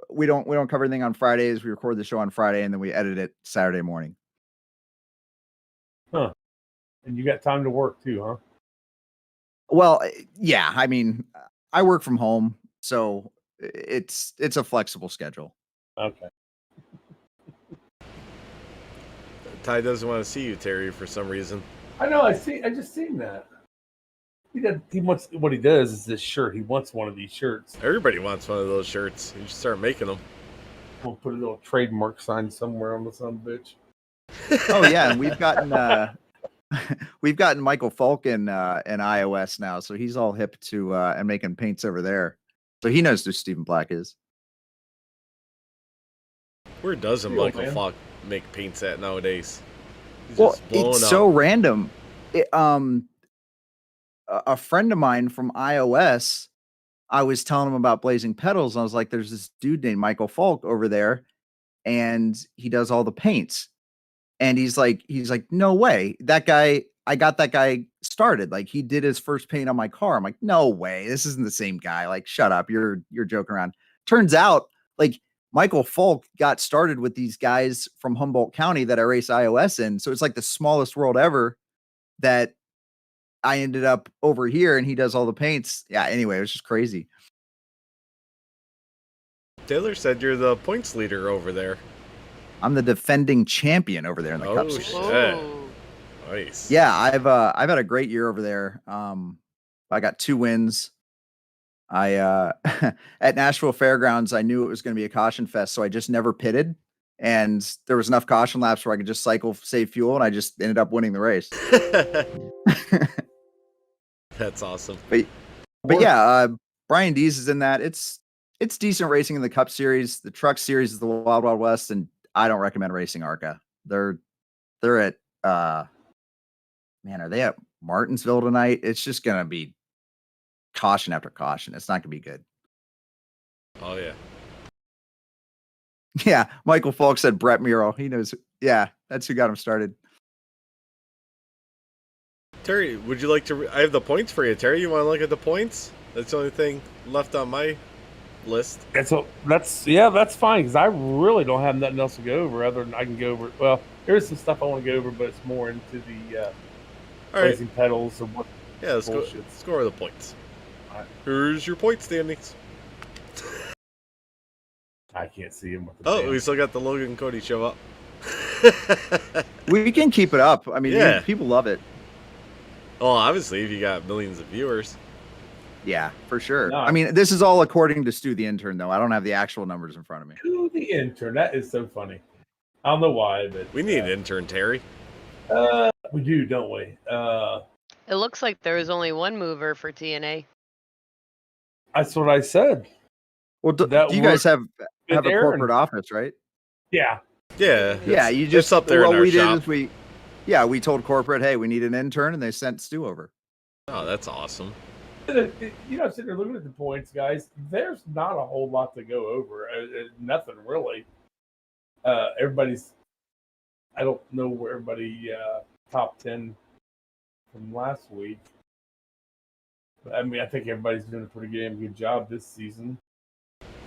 we don't cover anything on Fridays. We record the show on Friday and then we edit it Saturday morning. Huh. And you got time to work too, huh? Well, yeah. I mean, I work from home, so it's a flexible schedule. Okay. Ty doesn't want to see you, Terry, for some reason. I know. I just seen that. He wants, what he does is this shirt. He wants one of these shirts. Everybody wants one of those shirts. You should start making them. We'll put a little trademark sign somewhere on the son of a bitch. Oh yeah, and we've gotten Michael Falk in iOS now, so he's all hip to and making paints over there. So he knows who Stephen Black is. Where doesn't Michael Falk make paints at nowadays? He's Well, just blowing it's up. so random. A friend of mine from iOS, I was telling him about Blazing Pedals, and I was like, there's this dude named Michael Falk over there, and he does all the paints. And he's like, no way. That guy, I got that guy started. Like, he did his first paint on my car. I'm like, no way. This isn't the same guy. Like, shut up. You're joking around. Turns out, like, Michael Falk got started with these guys from Humboldt County that I race iOS in. So it's like the smallest world ever that I ended up over here, and he does all the paints. Yeah. Anyway, it was just crazy. Taylor said you're the points leader over there. I'm the defending champion over there in the Cup Series. Shit. Nice. Yeah, I've had a great year over there. I got 2 wins. I at Nashville Fairgrounds, I knew it was going to be a caution fest, so I just never pitted. And there was enough caution laps where I could just cycle, save fuel, and I just ended up winning the race. That's awesome. But yeah, Brian Dees is in that. It's decent racing in the Cup Series. The Truck Series is the Wild Wild West, and I don't recommend racing ARCA. They're at Man, are they at Martinsville tonight? It's just going to be caution after caution. It's not going to be good. Oh, yeah. Yeah, Michael Falk said Brett Muro. He knows. Yeah, that's who got him started. Terry, would you like to... I have the points for you, Terry. You want to look at the points? That's the only thing left on my list. That's fine, because I really don't have nothing else to go over other than I can go over. Well, there's some stuff I want to go over, but it's more into the racing pedals or what. Yeah, let's go score the points. All right. Here's your point standings. I can't see him. We still got the Logan and Cody show up. We can keep it up. I mean, people love it. Well, obviously, if you got millions of viewers. Yeah, for sure. No. I mean, this is all according to Stu the intern, though. I don't have the actual numbers in front of me. Stu the intern. That is so funny. I don't know why, but we need an intern, Terry. We do, don't we? It looks like there is only one mover for TNA. That's what I said. Well, do you guys have a corporate office, right? Yeah. Yeah. You just up there in our shop. Did is we told corporate, hey, we need an intern, and they sent Stu over. Oh, that's awesome. Sitting there looking at the points, guys, there's not a whole lot to go over. Nothing really. Everybody's, I don't know where everybody top 10 from last week. But, I mean, I think everybody's doing a pretty damn good job this season.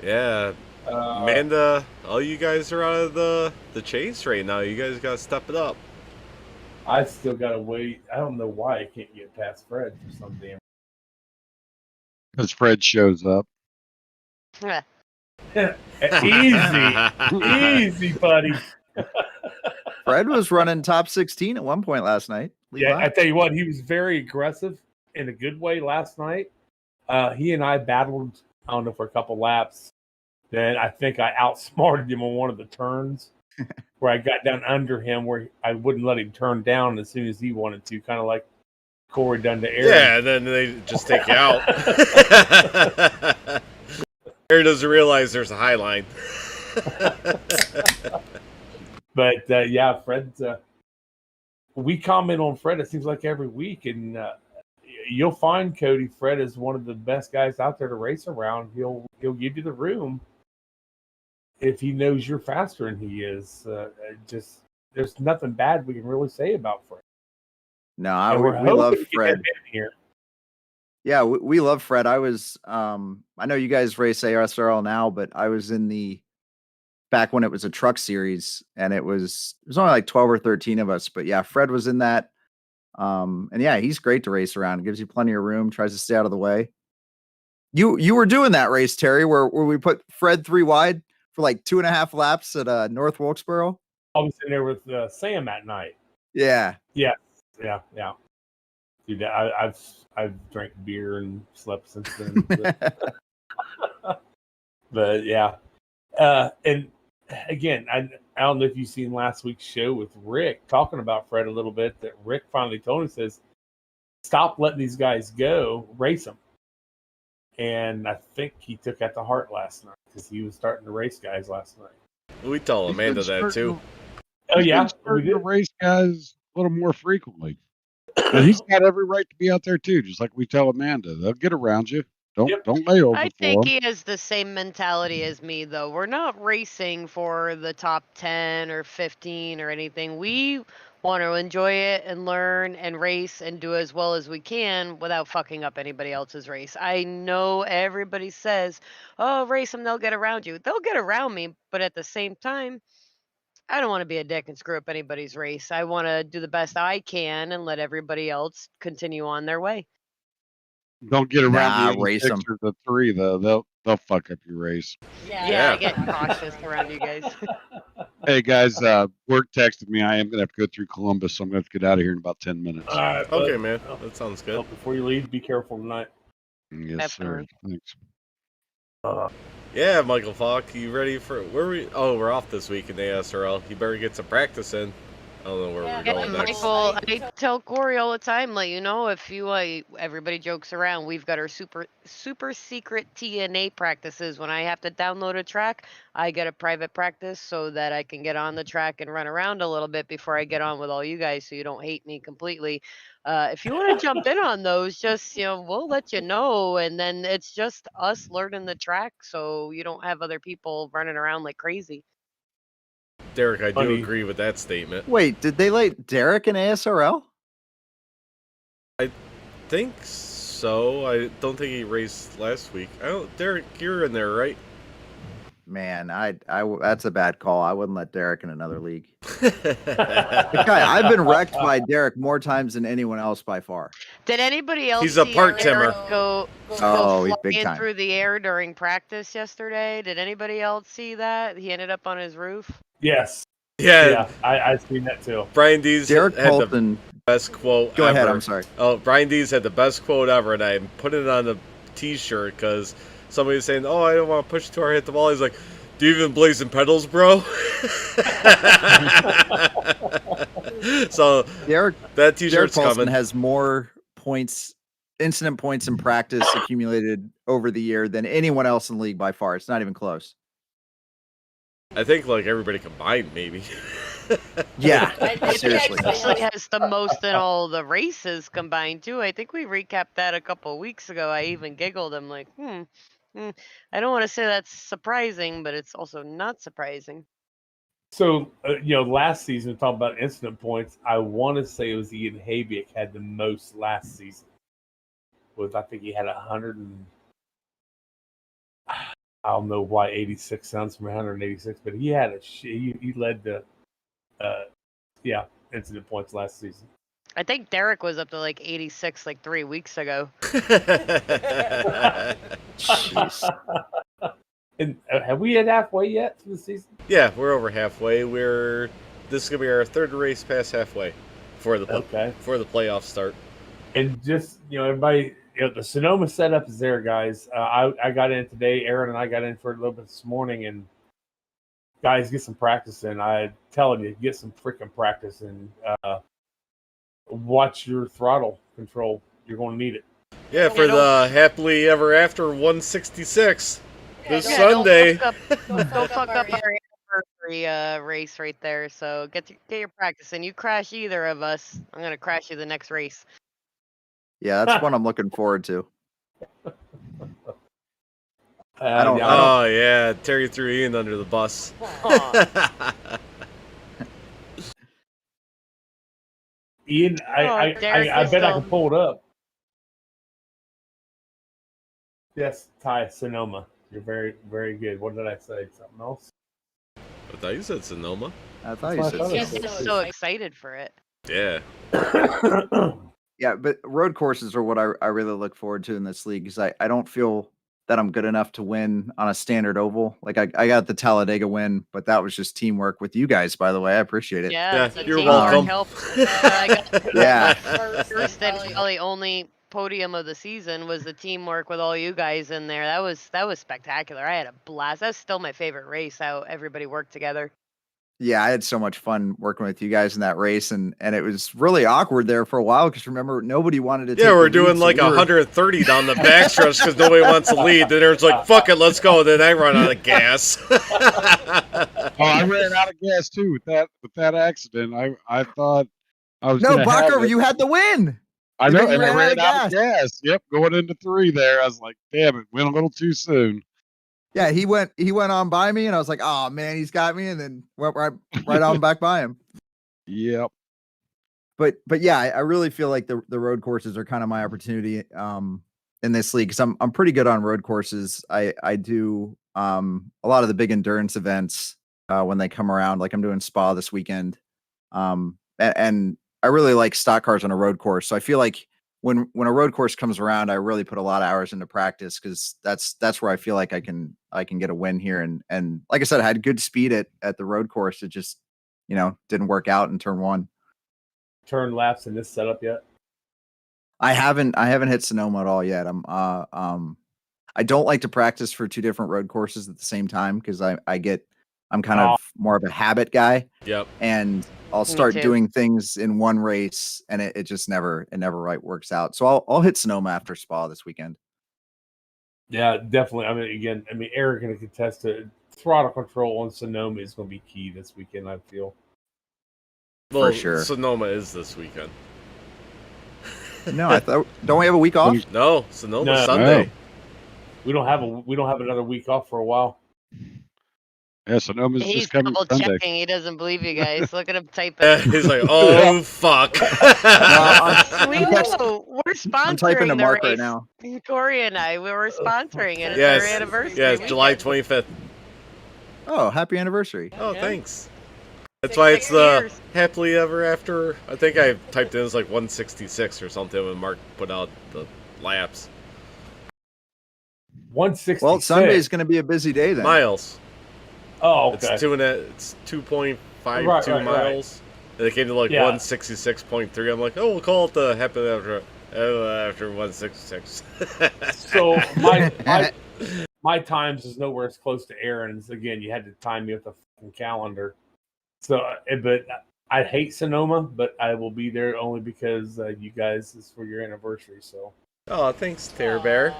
Yeah. Amanda, all you guys are out of the chase right now. You guys got to step it up. I still got to wait. I don't know why I can't get past Fred for some damn. Because Fred shows up. Easy, buddy. Fred was running top 16 at one point last night. I tell you what, he was very aggressive in a good way last night. He and I battled, I don't know, for a couple laps. Then I think I outsmarted him on one of the turns where I got down under him where I wouldn't let him turn down as soon as he wanted to, kind of like Corey done to Aaron. Yeah, and then they just take you out. Aaron doesn't realize there's a high line. But Fred, we comment on Fred, it seems like every week, and you'll find Cody, Fred is one of the best guys out there to race around. He'll give you the room if he knows you're faster than he is. Just there's nothing bad we can really say about Fred. No, we love Fred. Yeah, we love Fred. I was, I know you guys race ASRL now, but I was in back when it was a truck series, and it was only like 12 or 13 of us. But yeah, Fred was in that. And yeah, he's great to race around. Gives you plenty of room, tries to stay out of the way. You were doing that race, Terry, where we put Fred 3 wide for like 2.5 laps at North Wilkesboro. I was in there with Sam that night. Yeah. Dude, I've drank beer and slept since then. But yeah. And again, I don't know if you've seen last week's show with Rick talking about Fred a little bit, that Rick finally told him, says, stop letting these guys go, race them. And I think he took that to heart last night because he was starting to race guys last night. We told Amanda that too. Oh, yeah? We did race guys a little more frequently. And he's got every right to be out there too, just like we tell Amanda. They'll get around you. Don't lay over. I think he has the same mentality as me, though. We're not racing for the top 10 or 15 or anything. We want to enjoy it and learn and race and do as well as we can without fucking up anybody else's race. I know everybody says, oh, race them, they'll get around you. They'll get around me, but at the same time, I don't want to be a dick and screw up anybody's race. I want to do the best I can and let everybody else continue on their way. Don't get around race them. The 3 though. They'll fuck up your race. Yeah. I get cautious around you guys. Hey guys, work texted me. I am gonna have to go through Columbus, so I'm gonna have to get out of here in about 10 minutes. All right, okay, man. That sounds good. Well, before you leave, be careful tonight. Yes, Definitely. sir. Thanks. Yeah, Michael Falk, you ready for where we? Oh, we're off this week in the ASRL. You better get some practice in. don't know where we're Yeah, going next. Michael, I tell Corey all the time, like, you know, if you, everybody jokes around, we've got our super secret TNA practices. When I have to download a track, I get a private practice so that I can get on the track and run around a little bit before I get on with all you guys so you don't hate me completely. If you want to jump in on those, just, we'll let you know. And then it's just us learning the track so you don't have other people running around like crazy. Derek, I do Funny. agree with that statement. Wait, did they let Derek in ASRL? I think so. I don't think he raced last week. Derek, you're in there, right? Man, that's a bad call. I wouldn't let Derek in another league. The guy, I've been wrecked by Derek more times than anyone else by far. Did anybody else He's a see part-timer. Eric go Oh, he's big flying time. through the air during practice yesterday? Did anybody else see that? He ended up on his roof. Yes. Yeah. Yeah, I've seen that too. Brian Dees Derek had the Colton. best quote Go ever. ahead, I'm sorry. Oh, Brian Dees had the best quote ever, and I put it on a T-shirt because somebody was saying, "Oh, I don't want to push too hard, hit the wall." He's like, "Do you even blazing pedals, bro?" So that T-shirt's Derek Paulson coming. has more points, incident points in practice accumulated over the year than anyone else in the league by far. It's not even close. I think like everybody combined, maybe. Yeah, He seriously. actually has the most in all the races combined too. I think we recapped that a couple of weeks ago. I even giggled. I'm like, I don't want to say that's surprising, but it's also not surprising. So, last season, talking about incident points, I want to say it was Ian Habiak had the most last season. I think he had 100 and I don't know why 86 sounds from 186, but he had he led the incident points last season. I think Derek was up to like 86 like 3 weeks ago. Jeez. And have we hit halfway yet for the season? Yeah, we're over halfway. This is gonna be our third race past halfway for the playoff start. And just everybody, the Sonoma setup is there, guys. I got in today. Aaron and I got in for a little bit this morning, and guys, get some practice in. I'm telling you, get some freaking practice and watch your throttle control. You're going to need it. Yeah, for the happily ever after 166 this Sunday. Don't fuck up our anniversary race right there. So get your practice in. You crash either of us, I'm gonna crash you the next race. Yeah, that's one I'm looking forward to. I don't. Oh yeah, Terry threw Ian under the bus. Ian, I bet I can pull it up. Yes, Ty Sonoma. You're very, very good. What did I say? Something else? I thought you said Sonoma. I thought you said He's just so excited for it. Yeah. Yeah, but road courses are what I really look forward to in this league because I don't feel that I'm good enough to win on a standard oval. Like I got the Talladega win, but that was just teamwork with you guys, by the way. I appreciate it. Yeah, you're welcome. Yeah. First and probably only podium of the season was the teamwork with all you guys in there. That was spectacular. I had a blast. That's still my favorite race, how everybody worked together. Yeah, I had so much fun working with you guys in that race, and it was really awkward there for a while because remember nobody wanted to. Yeah, we're doing like 130 down the backstretch because nobody wants to lead. Then it's like, fuck it, let's go. Then I run out of gas. I ran out of gas too with that accident. I thought I was Bacher, you had the win. I know, and I ran out of gas. Yep, going into 3 there. I was like, damn it, went a little too soon. Yeah, he went on by me, and I was like, "Oh man, he's got me," and then went right on back by him. Yep. But yeah, I really feel like the road courses are kind of my opportunity in this league because I'm pretty good on road courses. I do a lot of the big endurance events when they come around. Like I'm doing Spa this weekend, and I really like stock cars on a road course. So I feel like when a road course comes around, I really put a lot of hours into practice because that's where I feel like I can get a win here. And like I said, I had good speed at the road course. It just, didn't work out in turn 1. Turn laps in this setup yet? I haven't hit Sonoma at all yet. I don't like to practice for 2 different road courses at the same time because I get I'm kind of more of a habit guy. Yep. And I'll Me start too. doing things in one race, and it just never right works out. So I'll hit Sonoma after Spa this weekend. Yeah, definitely. I mean, Eric can contest to throttle control on Sonoma is going to be key this weekend, I feel. Well, For sure. Sonoma is this weekend. No, I thought, don't we have a week off? No, Sonoma No. Sunday. We don't have another week off for a while. Yeah, Sonoma's He's just coming double Sunday. checking. He doesn't believe you guys. Look at him typing. He's like, oh fuck. We know. We're sponsoring I'm typing to the Mark race. right now. Corey and I, we were sponsoring it. It's Yes. our anniversary. Yes, weekend. July 25th. Oh, happy anniversary. Oh, Yeah. thanks. That's 6 why it's the years. happily ever after. I think I typed in as like 166 or something when Mark put out the laps. 166. Well, Sunday's going to be a busy day then. Miles. Oh, okay. It's 2.52 Right. miles. And it came to like Yeah. 166.3. I'm like, oh, we'll call it the happily after 166. So my times is nowhere as close to Aaron's. Again, you had to time me with the fucking calendar. So, but I hate Sonoma, but I will be there only because you guys is for your anniversary. So Oh, thanks, Terror Bear.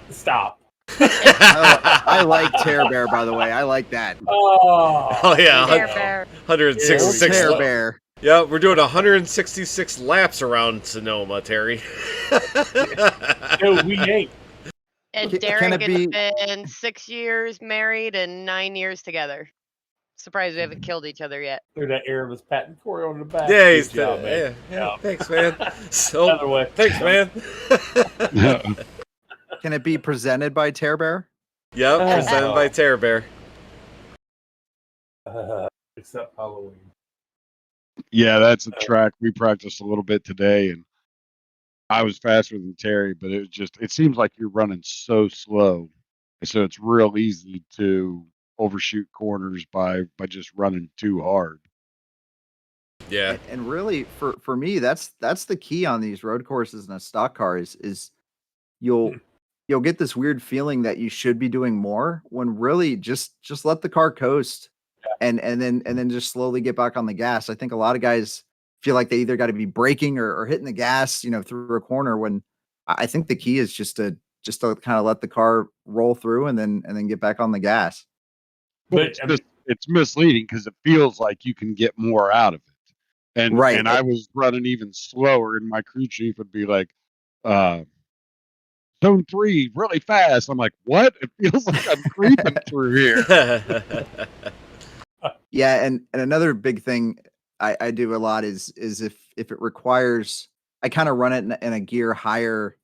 stop. I like Terror Bear, by the way. I like that. Oh yeah, Bear, bear. 166. Terror Bear. Yeah, we're doing 166 laps around Sonoma, Terry. No, we ain't. And Can Derek it has be- been 6 years married and 9 years together. Surprised we haven't killed each other yet. Through that air of his patting Corey on the back. Yeah, Good he's job, man. yeah. Thanks, man. So, Other way. thanks, man. Can it be presented by Terror Bear? Yep, presented by Terror Bear. Except Halloween. Yeah, that's a track we practiced a little bit today, and I was faster than Terry, but it seems like you're running so slow, and so it's real easy to overshoot corners by just running too hard. Yeah. And really, for me, that's the key on these road courses and a stock car is you'll get this weird feeling that you should be doing more when really just let the car coast and then just slowly get back on the gas. I think a lot of guys feel like they either got to be braking or hitting the gas, through a corner, when I think the key is just to kind of let the car roll through and then get back on the gas. But it's misleading because it feels like you can get more out of it. And Right. And I was running even slower, and my crew chief would be like, zone 3 really fast. I'm like, what? It feels like I'm creeping through here. Yeah, and another big thing I do a lot is if it requires, I kind of run it in a gear higher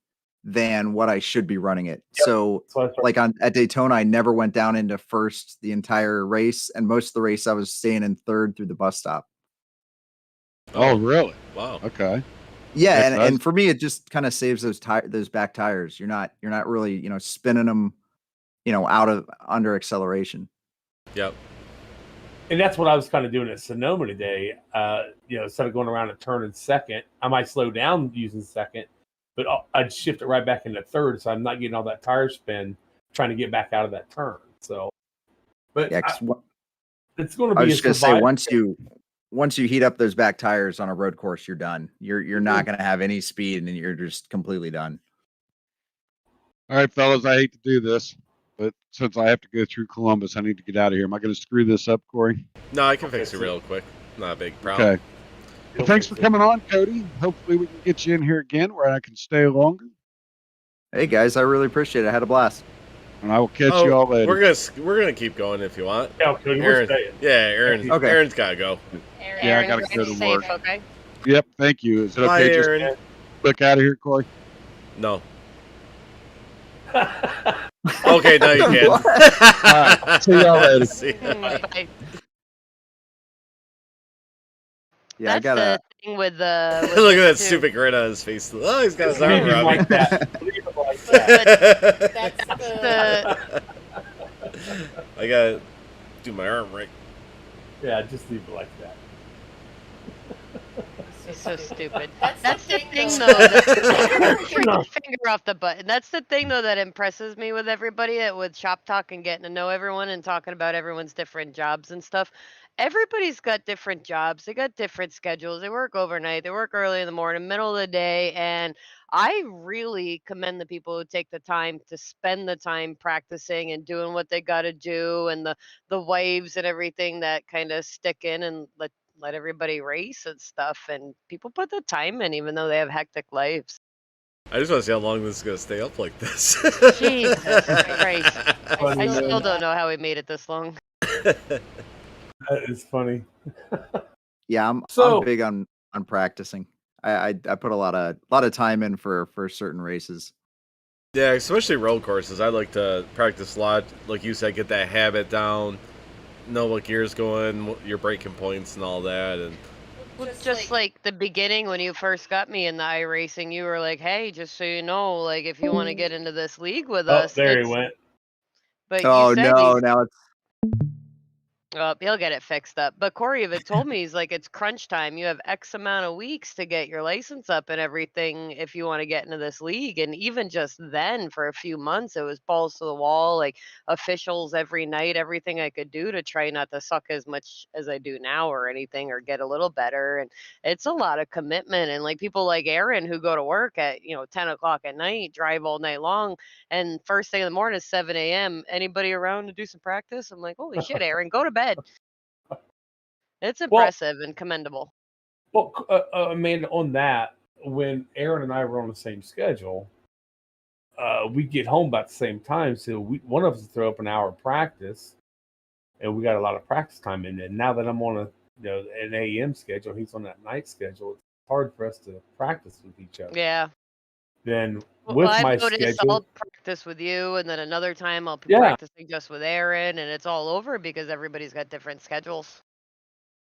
than what I should be running it. Yep. So like at Daytona, I never went down into first the entire race, and most of the race I was staying in third through the bus stop. Oh, really? Wow. Okay. Yeah, That's and for me, it just kind of saves those back tires. You're not really spinning them, under acceleration. Yep. And that's what I was kind of doing at Sonoma today. Instead of going around a turn in second, I might slow down using second, but I'd shift it right back into third, so I'm not getting all that tire spin trying to get back out of that turn. So, but Yeah, it's going to be. I was just gonna say once you heat up those back tires on a road course, you're done. You're not going to have any speed, and you're just completely done. All right, fellas, I hate to do this, but since I have to go through Columbus, I need to get out of here. Am I going to screw this up, Corey? No, I can fix it real quick. Not a big problem. Okay. Well, thanks for coming on, Cody. Hopefully we can get you in here again where I can stay longer. Hey guys, I really appreciate it. I had a blast. And I will catch you all later. We're gonna keep going if you want. Yeah, Cody, we're staying. Aaron. Okay. Aaron's gotta go. Yeah, I gotta Aaron, go to safe, work. okay? Yep, thank you. Is it Bye, okay Aaron. just look out of here, Corey? No. Okay, now you can. All right, see y'all later. See ya. Bye. Yeah, I That's gotta. the thing with the. Look at that too. stupid grin on his face. Oh, he's got his arm Leave it around me. like that. Leave it like that. That's The, I gotta do my arm right. Yeah, just leave it like that. It's so stupid. That's the the thing, thing, though. though. Freaking finger off the button. That's the thing, though, that impresses me with everybody, with shop talk and getting to know everyone and talking about everyone's different jobs and stuff. Everybody's got different jobs. They got different schedules. They work overnight. They work early in the morning, middle of the day, and I really commend the people who take the time to spend the time practicing and doing what they got to do, and the wives and everything that kind of stick in and let everybody race and stuff. And people put the time in, even though they have hectic lives. I just want to see how long this is going to stay up like this. Jesus Christ. Funny, I man. still don't know how we made it this long. That is funny. Yeah, I'm So- big on practicing. I put a lot of time in for certain races. Yeah, especially road courses. I like to practice a lot. Like you said, get that habit down, know what gear's going, your braking points, and all that. And Just like the beginning when you first got me in the iRacing, you were like, "Hey, just so you know, like if you want to get into this league with Oh, us." there he it's- went. But Oh you said no, he's now it's Oh, he'll get it fixed up. But Corey even told me, he's like, it's crunch time. You have X amount of weeks to get your license up and everything if you want to get into this league. And even just then, for a few months, it was balls to the wall, like officials every night, everything I could do to try not to suck as much as I do now or anything, or get a little better. And it's a lot of commitment. And like people like Aaron who go to work at 10 o'clock at night, drive all night long, and first thing in the morning is 7 a.m. Anybody around to do some practice? I'm like, holy shit, Aaron, go to bed. It's impressive and commendable. Well, Amanda, on that, when Aaron and I were on the same schedule, we get home about the same time. So one of us would throw up an hour of practice, and we got a lot of practice time in it. Now that I'm on an AM schedule, he's on that night schedule, it's hard for us to practice with each other. Yeah. Then Well, with I've my noticed schedule, I'll practice with you, and then another time I'll be Yeah. practicing just with Aaron, and it's all over because everybody's got different schedules.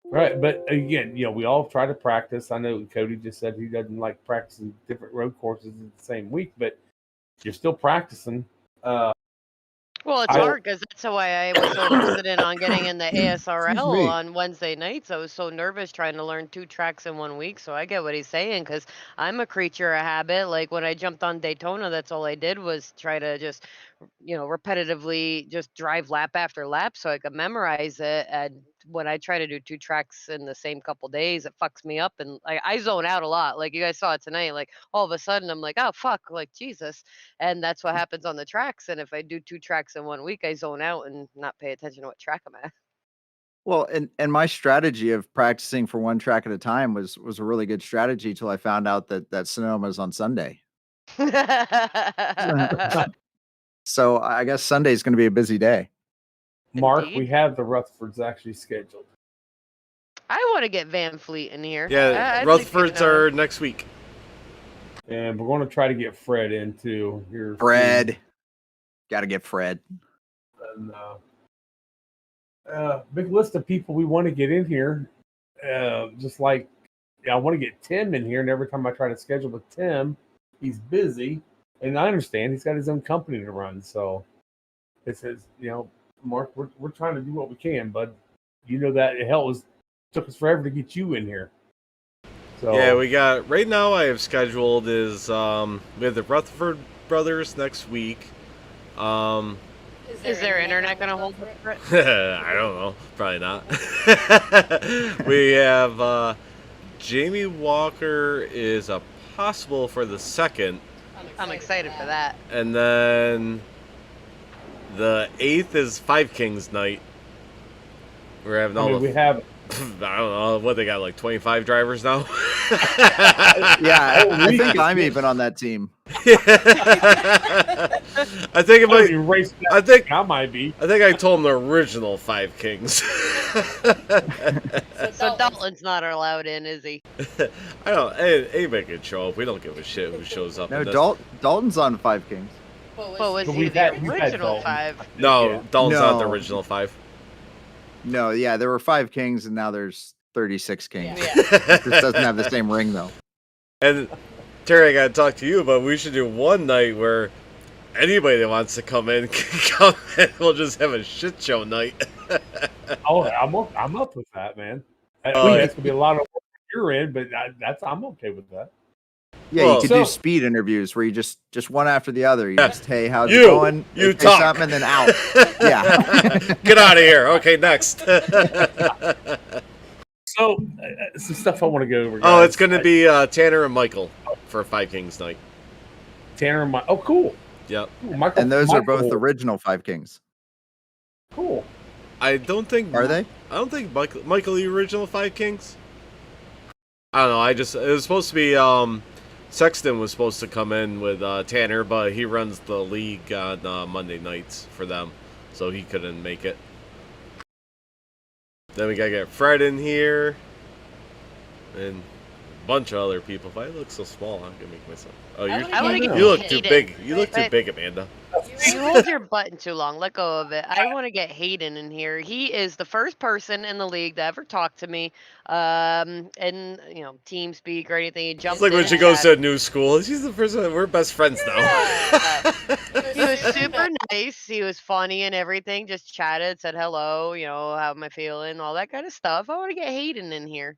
right? But again, we all try to practice. I know Cody just said he doesn't like practicing different road courses in the same week, but you're still practicing. Well, it's I- hard because that's why I was so hesitant on getting in the ASRL Excuse me. on Wednesday nights. I was so nervous trying to learn 2 tracks in 1 week. So I get what he's saying because I'm a creature of habit. Like when I jumped on Daytona, that's all I did was try to just, repetitively just drive lap after lap so I could memorize it. And when I try to do 2 tracks in the same couple days, it fucks me up. And I zone out a lot. Like you guys saw it tonight. Like all of a sudden I'm like, oh, fuck, like Jesus. And that's what happens on the tracks. And if I do 2 tracks in 1 week, I zone out and not pay attention to what track I'm at. Well, and my strategy of practicing for one track at a time was a really good strategy till I found out that Sonoma's on Sunday. So I guess Sunday's going to be a busy day. Mark, Indeed. we have the Rutherfords actually scheduled. I want to get Van Fleet in here. yeah, I think Rutherfords they know. are next week. And we're going to try to get Fred in too. Here soon. Fred, got to get Fred. And, big list of people we want to get in here. Just like I want to get Tim in here, and every time I try to schedule with Tim, he's busy. And I understand he's got his own company to run, so it says, Mark, we're trying to do what we can, but that took us forever to get you in here. So Yeah, we got right now. I have scheduled is we have the Rutherford brothers next week. Is their internet going to hold up for it? I don't know. Probably not. We have Jamie Walker is a possible for the 2nd. I'm excited for that. And then the 8th is Five Kings night. We're having all we have I don't know what they got, like 25 drivers now. Yeah, I think I'm even on that team. I think it might. race. I think I might be. I think I told them the original Five Kings. So Dalton's not allowed in, is he? I don't. Anybody can show up. We don't give a shit who shows up. No, in this. Dalton's on Five Kings. But was But he we've the had original Dalton. 5? No, Yeah. Dalton's not the No. original 5. No, yeah, there were 5 Kings, and now there's 36 Kings. Yeah. It just doesn't have the same ring though. And Terry, I gotta talk to you, but we should do one night where anybody that wants to come in can come in. We'll just have a shit show night. Oh, I'm up with that, man. Oh, That's gonna be a lot of work on you're in, but I'm okay with that. Yeah, Well, you could do speed interviews where you just one after the other. You just, hey, how's it You going? They say talk. something and then out. Yeah. Get out of here. Okay, next. So, some stuff I want to go over. Oh, Guys. it's going to be Tanner and Michael for Five Kings night. Tanner and Michael. Oh, cool. Yep. Cool. Michael, And those are both Michael- original Five Kings. Cool. I don't think. Are they? I don't think Michael the original Five Kings. I don't know. It was supposed to be Sexton was supposed to come in with Tanner, but he runs the league on Monday nights for them, so he couldn't make it. Then we gotta get Fred in here, and a bunch of other people. If I look so small, I'm gonna make myself. Oh, you look too big. You look too big, Amanda. You hold your button too long. Let go of it. I want to get Hayden in here. He is the first person in the league to ever talk to me, and team speak or anything. He jumped It's like in when she and goes to chatted. a new school. She's the first one. We're best friends now. He was super nice. He was funny and everything. Just chatted, said hello. How am I feeling? All that kind of stuff. I want to get Hayden in here.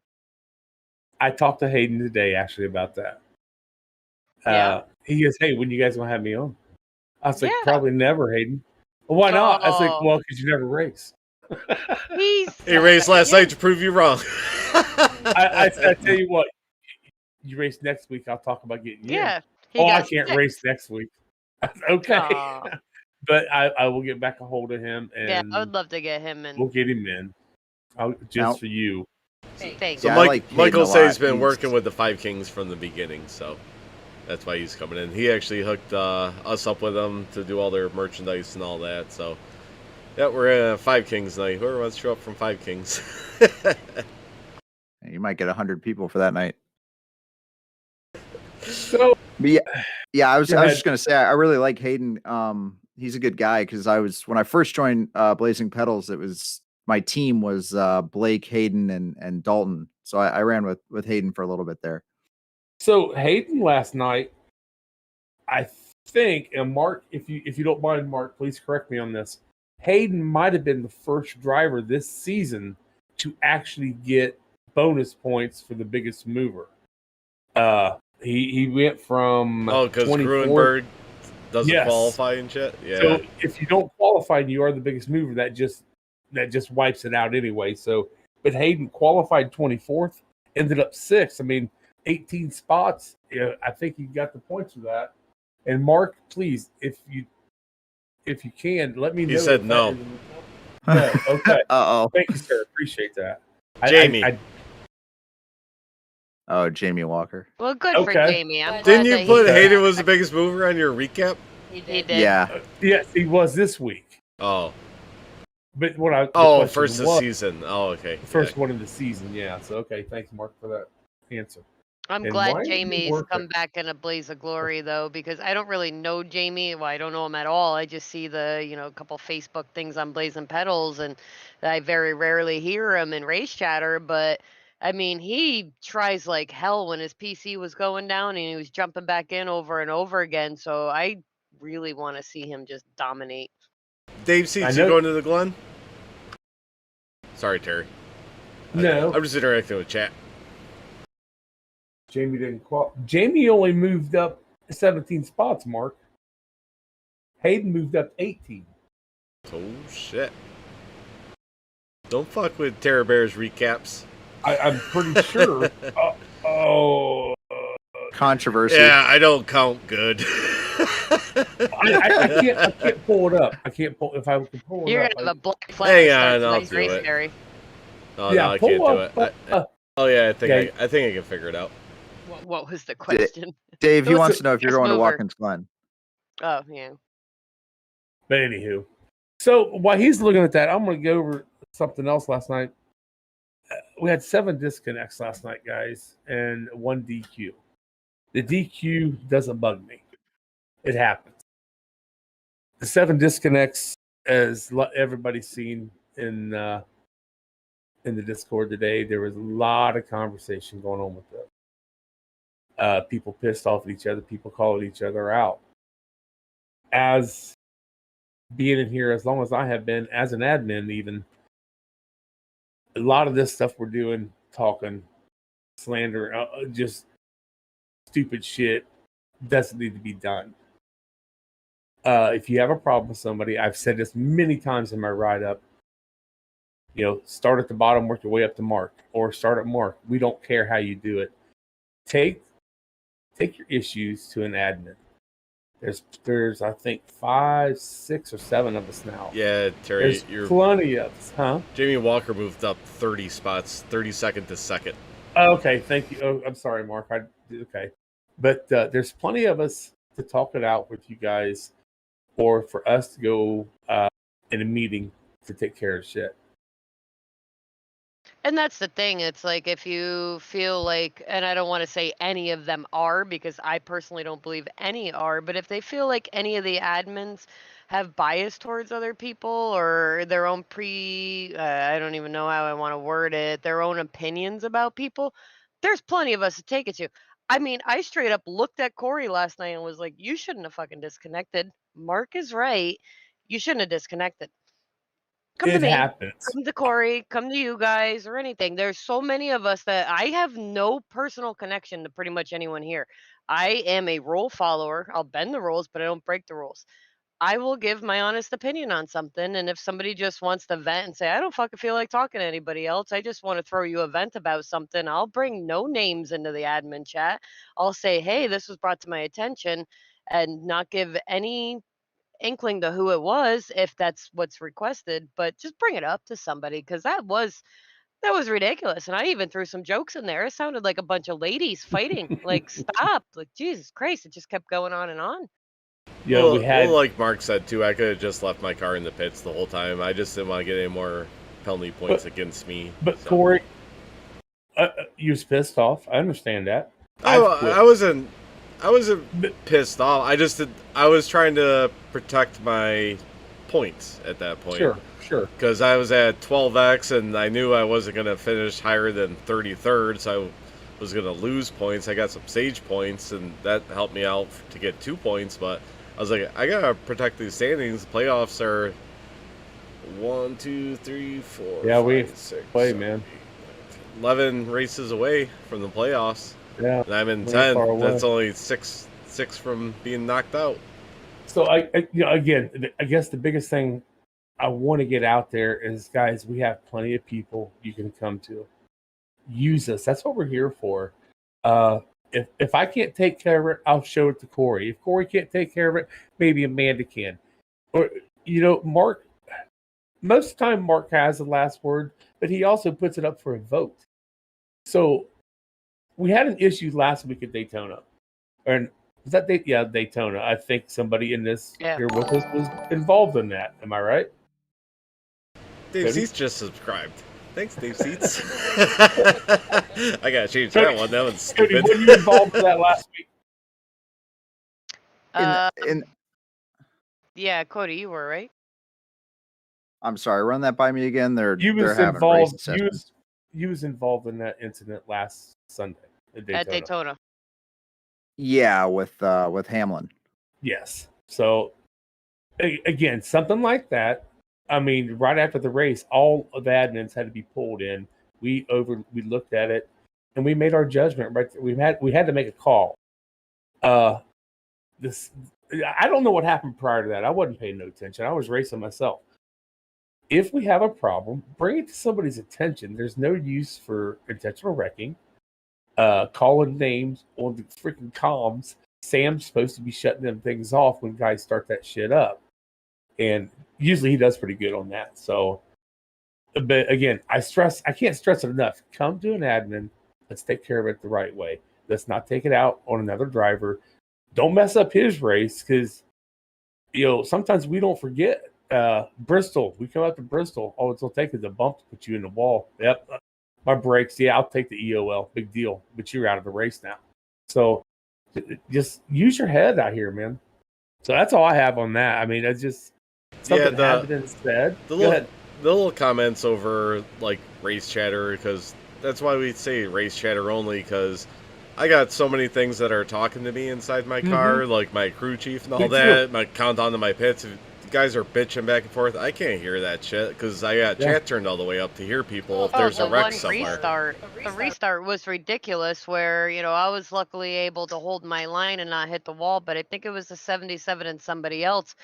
I talked to Hayden today actually about that. Yeah. He goes, "Hey, when you guys gonna have me on?" I was like, Yeah. "Probably never, Hayden." Well, why not? I was like, Oh. "Well, because you never race." He raced last night to prove you wrong. I tell you what, you race next week. I'll talk about getting you. Yeah. In. I can't race next week. Okay, Aw. but I will get back a hold of him, and Yeah, I would love to get him in. we'll get him in. Just Now- for you. Thanks. So Yeah, I like Hayden Michael a says he's lot. been He's- working with the Five Kings from the beginning, so that's why he's coming in. He actually hooked us up with them to do all their merchandise and all that. So yeah, we're in a Five Kings night. Whoever wants to show up from Five Kings. You might get 100 people for that night. So But yeah, I was Go ahead. just gonna say I really like Hayden. He's a good guy because when I first joined Blazing Pedals, my team was Blake, Hayden, and Dalton. So I ran with Hayden for a little bit there. So Hayden last night, I think, and Mark, if you don't mind, Mark, please correct me on this. Hayden might have been the first driver this season to actually get bonus points for the biggest mover. He went from because 24th. Gruenberg doesn't Yes. qualify and shit. Yeah. So if you don't qualify and you are the biggest mover, that just wipes it out anyway. So, but Hayden qualified 24th, ended up 6th. I mean, 18 spots. Yeah, I think he got the points for that. And Mark, please, if you can, let me know. He said if no. that is- No. Okay. Uh-oh. Thank you, sir. Appreciate that. Jamie. Oh, Jamie Walker. Well, good for Okay. Jamie. I'm Didn't glad you that put he- Hayden was the biggest mover on your recap? He did. Yeah. Yes, he was this week. Oh. But the Oh, question first of the was- season. Oh, okay. First Yeah. one of the season, yeah. So, okay, thanks, Mark, for that answer. I'm And glad why didn't you Jamie's work come it? back in a blaze of glory, though, because I don't really know Jamie. Well, I don't know him at all. I just see a couple Facebook things on Blazing Pedals, and I very rarely hear him in race chatter. But I mean, he tries like hell when his PC was going down, and he was jumping back in over and over again. So I really want to see him just dominate. Dave Seats, I you know- going to the Glen? Sorry, Terry. No. I'm just interacting with chat. Jamie didn't qualify. Jamie only moved up 17 spots, Mark. Hayden moved up 18. Oh, shit. Don't fuck with Terra Bear's recaps. I'm pretty sure. Controversy. Yeah, I don't count good. I can't pull it up. I can't pull. If I could pull it You're up, gonna have a black flag. Hang start on, the I'll next do race, it. Terry. Oh, Yeah, no, I pull can't up, do it. Oh, yeah, I think I can figure it out. What was the question? Dave, he Listen, wants to know if you're best going to mover. Watkins Glen. Oh, yeah. But anywho, so while he's looking at that, I'm going to go over something else last night. We had 7 disconnects last night, guys, and 1 DQ. The DQ doesn't bug me. It happens. The 7 disconnects, as everybody's seen in the Discord today, there was a lot of conversation going on with them. People pissed off at each other. People calling each other out. As being in here as long as I have been, as an admin even, a lot of this stuff we're doing, talking, slander, just stupid shit doesn't need to be done. If you have a problem with somebody, I've said this many times in my write-up, start at the bottom, work your way up to Mark, or start at Mark. We don't care how you do it. Take your issues to an admin. There's I think 5, 6, or 7 of us now. Yeah, Terry, there's plenty of us, huh? Jamie Walker moved up 30 spots, 32nd to 2nd. Okay, thank you. Oh, I'm sorry, Mark. Okay, but there's plenty of us to talk it out with you guys, or for us to go in a meeting to take care of shit. And that's the thing. It's like if you feel like, and I don't want to say any of them are, because I personally don't believe any are, but if they feel like any of the admins have bias towards other people or their own I don't even know how I want to word it, their own opinions about people, there's plenty of us to take it to. I mean, I straight up looked at Corey last night and was like, you shouldn't have fucking disconnected. Mark is right. You shouldn't have disconnected. Come to me, happens. come to Corey, come to you guys, or anything. There's so many of us that I have no personal connection to pretty much anyone here. I am a rule follower. I'll bend the rules, but I don't break the rules. I will give my honest opinion on something, and if somebody just wants to vent and say, I don't fucking feel like talking to anybody else, I just want to throw you a vent about something, I'll bring no names into the admin chat. I'll say, hey, this was brought to my attention, and not give any inkling to who it was if that's what's requested, but just bring it up to somebody, because that was ridiculous. And I even threw some jokes in there. It sounded like a bunch of ladies fighting. Like, stop. Like, Jesus Christ, it just kept going on and on. Yeah, well, like Mark said too, I could have just left my car in the pits the whole time. I just didn't want to get any more penalty points against me. But so. Corey, you was pissed off. I understand that. I wasn't pissed off. I was trying to protect my points at that point. Sure. Because I was at 12x and I knew I wasn't going to finish higher than 33rd, so I was going to lose points. I got some Sage points, and that helped me out to get 2 points, but I was like, I got to protect these standings. Playoffs are 1, 2, 3, 4, yeah, 5, 6, play, 7, man. 11 races away from the playoffs. Yeah, and I'm in 10. That's only six from being knocked out. So again, I guess the biggest thing I want to get out there is, guys, we have plenty of people you can come to. Use us. That's what we're here for. If I can't take care of it, I'll show it to Corey. If Corey can't take care of it, maybe Amanda can. Or Mark. Most of the time, Mark has the last word, but he also puts it up for a vote. So we had an issue last week at Daytona, and was that Daytona? I think somebody in this here with us was involved in that. Am I right? Dave Seats just subscribed. Thanks, Dave Seats. I gotta change that one. That one's stupid. Cody, were you involved in that last week? Yeah, Cody, you were, right? I'm sorry, run that by me again. They're having involved. race assessments. You was involved in that incident last Sunday at Daytona. At Daytona. Yeah, with Hamlin. Yes. So again, something like that. I mean, right after the race, all of the admins had to be pulled in. We looked at it, and we made our judgment. Right, we had to make a call. I don't know what happened prior to that. I wasn't paying no attention. I was racing myself. If we have a problem, bring it to somebody's attention. There's no use for intentional wrecking, calling names on the freaking comms. Sam's supposed to be shutting them things off when guys start that shit up. And usually he does pretty good on that. So, but again, I can't stress it enough. Come to an admin. Let's take care of it the right way. Let's not take it out on another driver. Don't mess up his race, because sometimes we don't forget. Bristol, we come out to Bristol. All it'll take is a bump to put you in the wall. Yep, my brakes. Yeah, I'll take the EOL. Big deal. But you're out of the race now. So just use your head out here, man. So that's all I have on that. I mean, it's just something happened said. The little comments over like race chatter, because that's why we say race chatter only, because I got so many things that are talking to me inside my car, like my crew chief and all that. My countdown to my pits. guys are bitching back and forth. I can't hear that shit because I got chat turned all the way up to hear people if there's a wreck somewhere. The restart was ridiculous where, I was luckily able to hold my line and not hit the wall, but I think it was the 77 and somebody else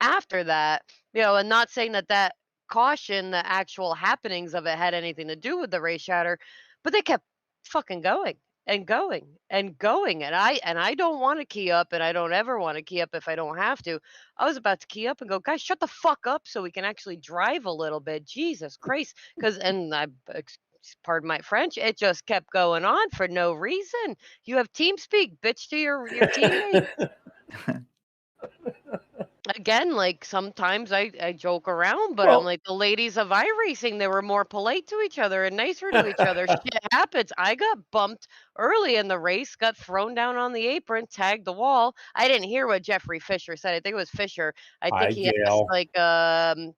after that, and not saying that caution, the actual happenings of it had anything to do with the race shatter, but they kept fucking going and going and going. And I don't want to key up, and I don't ever want to key up if I don't have to. I was about to key up and go, guys, shut the fuck up so we can actually drive a little bit. Jesus Christ. Pardon my French, it just kept going on for no reason. You have team speak, bitch to your teammates. Again, like sometimes I joke around, but I'm like the ladies of iRacing, they were more polite to each other and nicer to each other. Shit happens. I got bumped early in the race, got thrown down on the apron, tagged the wall. I didn't hear what Jeffrey Fisher said. I think it was Fisher. I think he asked like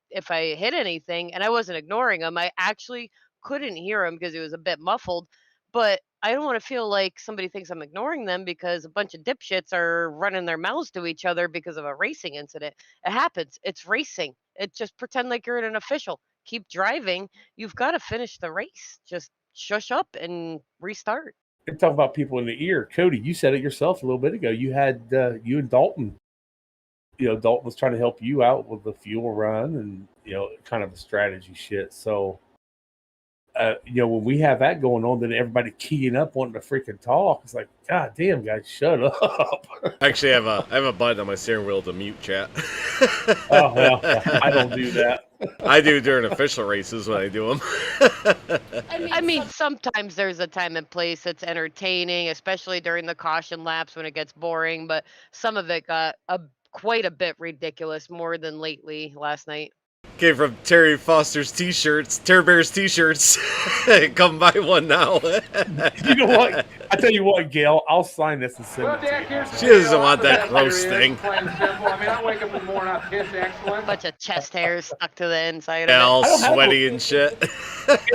if I hit anything, and I wasn't ignoring him. I actually couldn't hear him because he was a bit muffled. But I don't want to feel like somebody thinks I'm ignoring them because a bunch of dipshits are running their mouths to each other because of a racing incident. It happens. It's racing. It just pretend like you're an official. Keep driving. You've got to finish the race. Just shush up and restart. And talk about people in the ear. Cody, you said it yourself a little bit ago. You had you and Dalton. Dalton was trying to help you out with the fuel run and kind of a strategy shit. So when we have that going on, then everybody keying up wanting to freaking talk. It's like, God damn, guys, shut up. Actually, I have a button on my steering wheel to mute chat. Oh, well, I don't do that. I do during official races when I do them. I mean, sometimes there's a time and place that's entertaining, especially during the caution laps when it gets boring. But some of it got quite a bit ridiculous, more than lately last night. Came from Terry Foster's t-shirts, Terry Bears t-shirts. Come buy one now. You know what? I tell you what, Gail, I'll sign this and send it to you. She doesn't want that gross thing. I mean, I wake up in the morning, I piss excellent. Bunch of chest hairs stuck to the inside Yeah, of all sweaty and shit.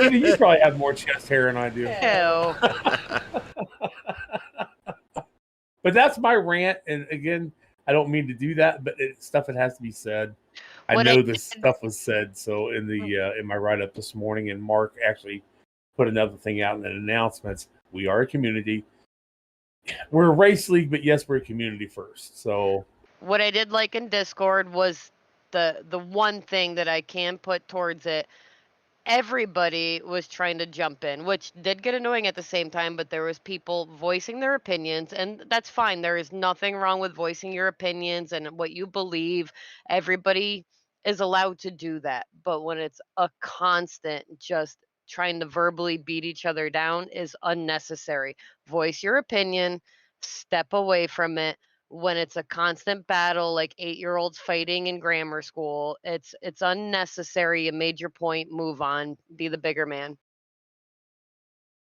Andy, you probably have more chest hair than I do. But that's my rant, and again, I don't mean to do that, but stuff that has to be said. I know this stuff was said. So in the in my write up this morning, and Mark actually put another thing out in the announcements. We are a community. We're a race league, but yes, we're a community first. So what I did like in Discord was the one thing that I can put towards it. Everybody was trying to jump in, which did get annoying at the same time, but there was people voicing their opinions, and that's fine. There is nothing wrong with voicing your opinions and what you believe. Everybody is allowed to do that. But when it's a constant just trying to verbally beat each other down is unnecessary. Voice your opinion, step away from it. When it's a constant battle like 8-year-olds fighting in grammar school, it's unnecessary. You made your point, move on, be the bigger man.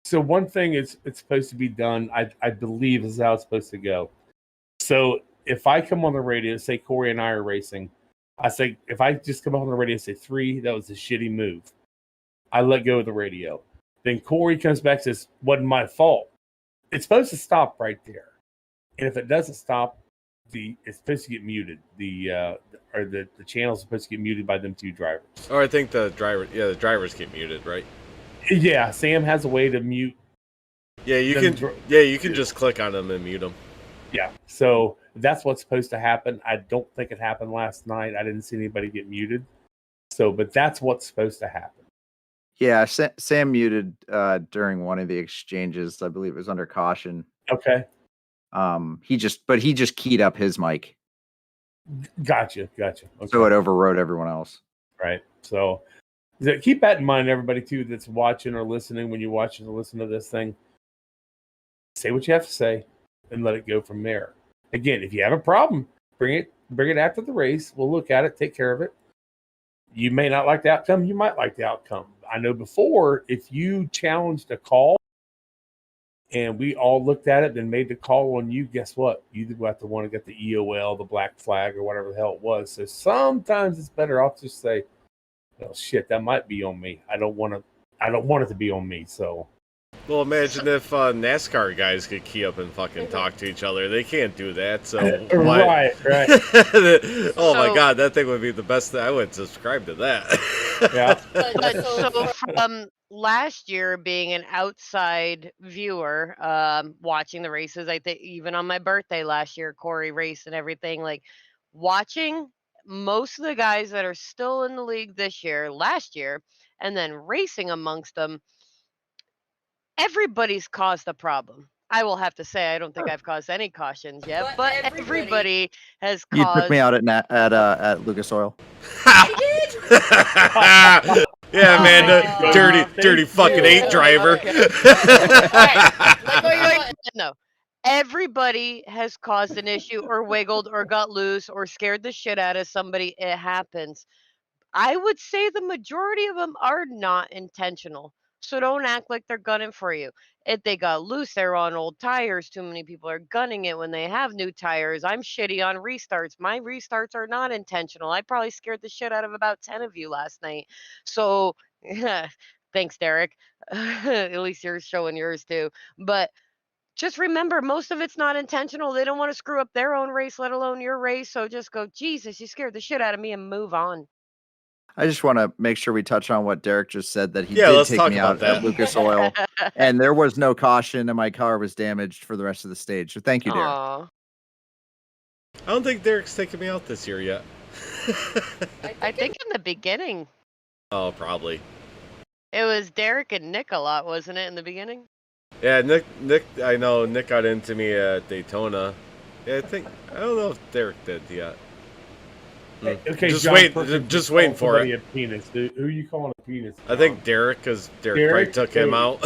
So one thing it's supposed to be done, I believe is how it's supposed to go. So if I come on the radio, say Corey and I are racing, I say, if I just come on the radio and say 3, that was a shitty move, I let go of the radio. Then Corey comes back and says, wasn't my fault. It's supposed to stop right there. And if it doesn't stop, it's supposed to get muted. The channel's supposed to get muted by them 2 drivers. Or I think the drivers get muted, right? Yeah, Sam has a way to mute. Yeah, you can just click on them and mute them. Yeah, so that's what's supposed to happen. I don't think it happened last night. I didn't see anybody get muted. But that's what's supposed to happen. Yeah, Sam muted during one of the exchanges. I believe it was under caution. Okay. He just keyed up his mic. Gotcha. Okay. So it overrode everyone else. Right. So keep that in mind, everybody too that's watching or listening. When you're watching or listen to this thing, say what you have to say and let it go from there. Again, if you have a problem, bring it after the race. We'll look at it, take care of it. You may not like the outcome. You might like the outcome. I know before, if you challenged a call and we all looked at it and made the call on you, guess what? You have to want to get the EOL, the black flag, or whatever the hell it was. So sometimes it's better off just say, well, shit, that might be on me. I don't want it to be on me. So Well, imagine if NASCAR guys could key up and fucking talk to each other. They can't do that, so why? Right. Oh my So- god, that thing would be the best. I would subscribe to that. Yeah. But so from last year being an outside viewer, watching the races, I think even on my birthday last year, Corey raced and everything, like watching most of the guys that are still in the league this year, last year, and then racing amongst them, everybody's caused a problem. I will have to say, I don't think I've caused any cautions yet, but everybody has You caused. took me out at Lucas Oil. Yeah, man, Oh, dirty fucking 8 driver. No. Everybody has caused an issue or wiggled or got loose or scared the shit out of somebody. It happens. I would say the majority of them are not intentional. So don't act like they're gunning for you. If they got loose, they're on old tires. Too many people are gunning it when they have new tires. I'm shitty on restarts. My restarts are not intentional. I probably scared the shit out of about 10 of you last night. So thanks, Derek. At least you're showing yours too. But just remember, most of it's not intentional. They don't want to screw up their own race, let alone your race. So just go, Jesus, you scared the shit out of me, and move on. I just want to make sure we touch on what Derek just said, that he Yeah, did let's take talk me about out that. at Lucas Oil, and there was no caution, and my car was damaged for the rest of the stage. So thank you, Derek. Aw. I don't think Derek's taking me out this year yet. I think in the beginning, Oh, probably. it was Derek and Nick a lot, wasn't it, in the beginning? Yeah, Nick. I know Nick got into me at Daytona. Yeah, I don't know if Derek did yet. Okay, Just John wait. Perkins Just called waiting for somebody it. A penis, dude. Who you calling a penis? I think Derek, because Derek probably took him out.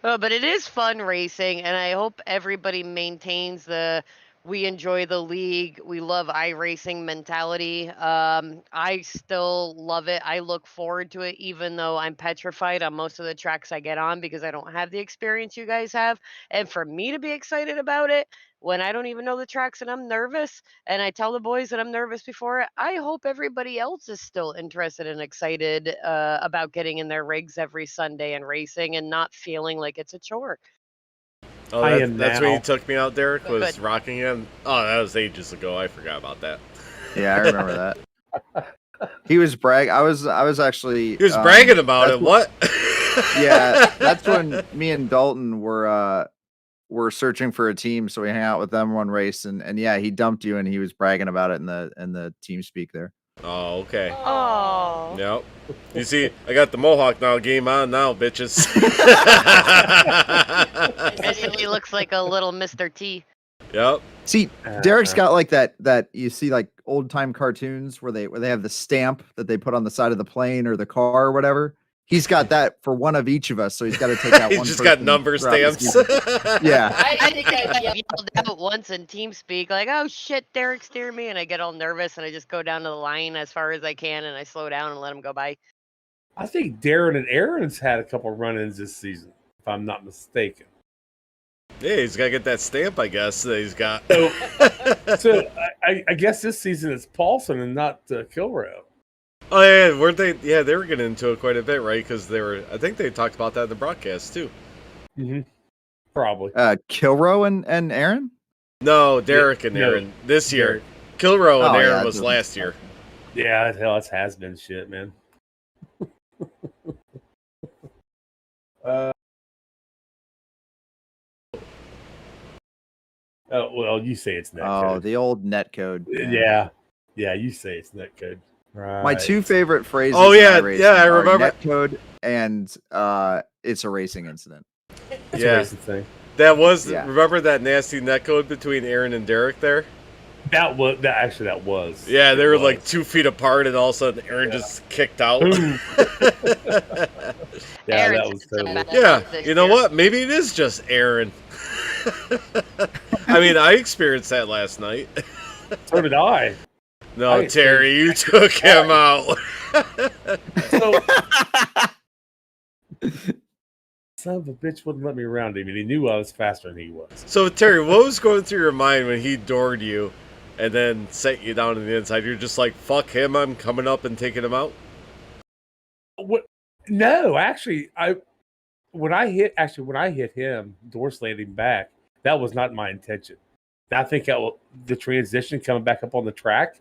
But it is fun racing, and I hope everybody maintains the we enjoy the league, we love iRacing mentality. I still love it. I look forward to it, even though I'm petrified on most of the tracks I get on because I don't have the experience you guys have. And for me to be excited about it when I don't even know the tracks and I'm nervous, and I tell the boys that I'm nervous before it, I hope everybody else is still interested and excited about getting in their rigs every Sunday and racing and not feeling like it's a chore. Oh, I am that's when now. you took me out, Derek, was Good. Rockingham. Oh, that was ages ago. I forgot about that. Yeah, I remember that. He was I was actually. He was bragging about it. that's What? Yeah, that's when me and Dalton were searching for a team, so we hang out with them one race, and yeah, he dumped you, and he was bragging about it in the team speak there. Oh, okay. Oh. Yep. You see, I got the Mohawk now. Game on now, bitches. He looks like a little Mr. T. Yep. See, Derek's got like that you see like old time cartoons where they have the stamp that they put on the side of the plane or the car or whatever. He's got that for one of each of us, so he's got to take out He's one. just got person number throughout the stamps. season. Yeah. I think I yelled out once in TeamSpeak, like, oh shit, Derek steer me, and I get all nervous and I just go down to the line as far as I can and I slow down and let him go by. I think Darren and Aaron's had a couple run-ins this season, if I'm not mistaken. Yeah, he's got to get that stamp, I guess, that he's got. So I guess this season it's Paulson and not Kilrow. Oh, yeah, weren't they? Yeah, they were getting into it quite a bit, right? Because I think they talked about that in the broadcast, too. Mm-hmm. Probably. Kilrow and Aaron? No, Derek and No, Aaron this year. Derek. Kilrow and Oh, Aaron yeah, was that's- last year. Yeah, hell, it's has-been shit, man. Oh, well, you say it's netcode. Oh, the old netcode. Yeah, you say it's netcode. Right. My two favorite phrases. Oh, yeah, in iRacing yeah, I are remember. netcode and it's a racing incident. It's Yeah. a racing thing. That was, Yeah. remember that nasty netcode between Aaron and Derek there? That was. Yeah, they It were was. like 2 feet apart, and all of a sudden Aaron just kicked out. Boom. Yeah, Aaron's that was had some totally. bad Yeah, luck this you know year. what? Maybe it is just Aaron. I mean, I experienced that last night. So did I. No, I Terry, you took him out. So, son of a bitch wouldn't let me around him, and he knew I was faster than he was. So, Terry, what was going through your mind when he doored you and then set you down on the inside? You're just like, fuck him, I'm coming up and taking him out? What? No, actually, when I hit him, door slammed back. That was not my intention. I think the transition coming back up on the track,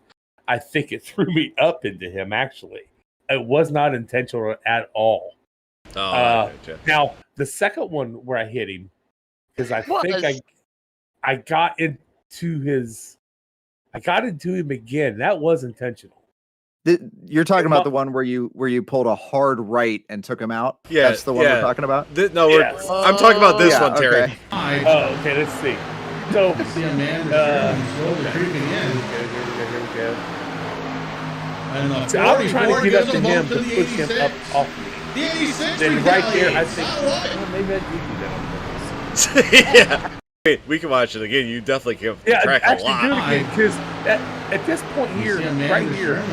I think it threw me up into him. Actually, it was not intentional at all. Now the second one where I hit him, because I think I got into him again. That was intentional. You're talking about the one where you pulled a hard right and took him out? Yeah, that's the one we're talking about. I'm talking about this one, Terry. Okay. Oh, okay. Let's see. So see Amanda slowly creeping in. Here we go. And the So I'm trying to get up to gives a him bump to the push him 86. up off me. The 86 Then right there, I retaliates. think, All right. maybe I did do that on purpose. Yeah. Wait, we can watch it again. You definitely can track a actually lot. do it again, because at this point here, right here,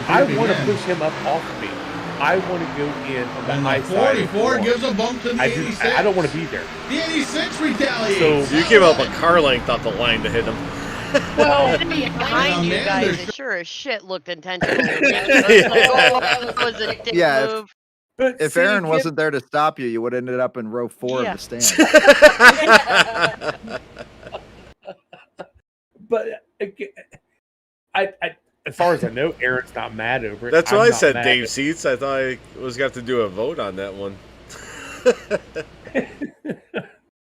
I want to push him up off me. I want to go in on the And high the side. 44 gives a bump to the 86. I don't want to be there. The 86 retaliates. So You came up a car length off the line to hit him. Well, behind you Amanda, guys, it sure as shit looked intentional. That was a dick Yeah, move. But If see, Aaron wasn't there to stop you, you would have ended up in row 4 Yeah. of the stand. But again, I as far as I know, Aaron's not mad over it. That's I'm what I not said, mad Dave at- Seats. I thought I was got to do a vote on that one.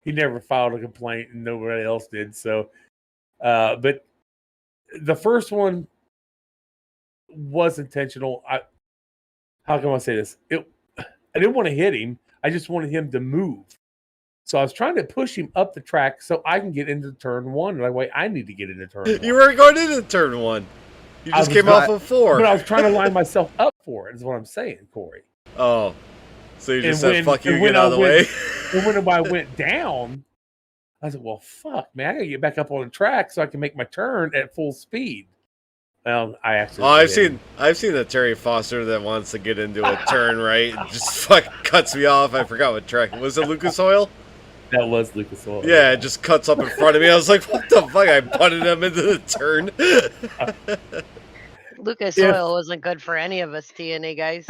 He never filed a complaint, and nobody else did. So, but the first one was intentional. How can I say this? I didn't want to hit him. I just wanted him to move. So I was trying to push him up the track so I can get into turn 1. Like, wait, I need to get into turn 1. You weren't going into turn 1. You I just was came not- off of 4. But I was trying to line myself up for it, is what I'm saying, Corey. Oh. So you just And said, fuck you, and when get out of the way? And when I went down, I was like, well, fuck, man, I got to get back up on the track so I can make my turn at full speed. Well, I actually. I've seen a Terry Foster that wants to get into a turn right and just fucking cuts me off. I forgot what track. Was it Lucas Oil? That was Lucas Oil. Yeah, it just cuts up in front of me. I was like, what the fuck? I putted him into the turn. Lucas Oil wasn't good for any of us TNA guys.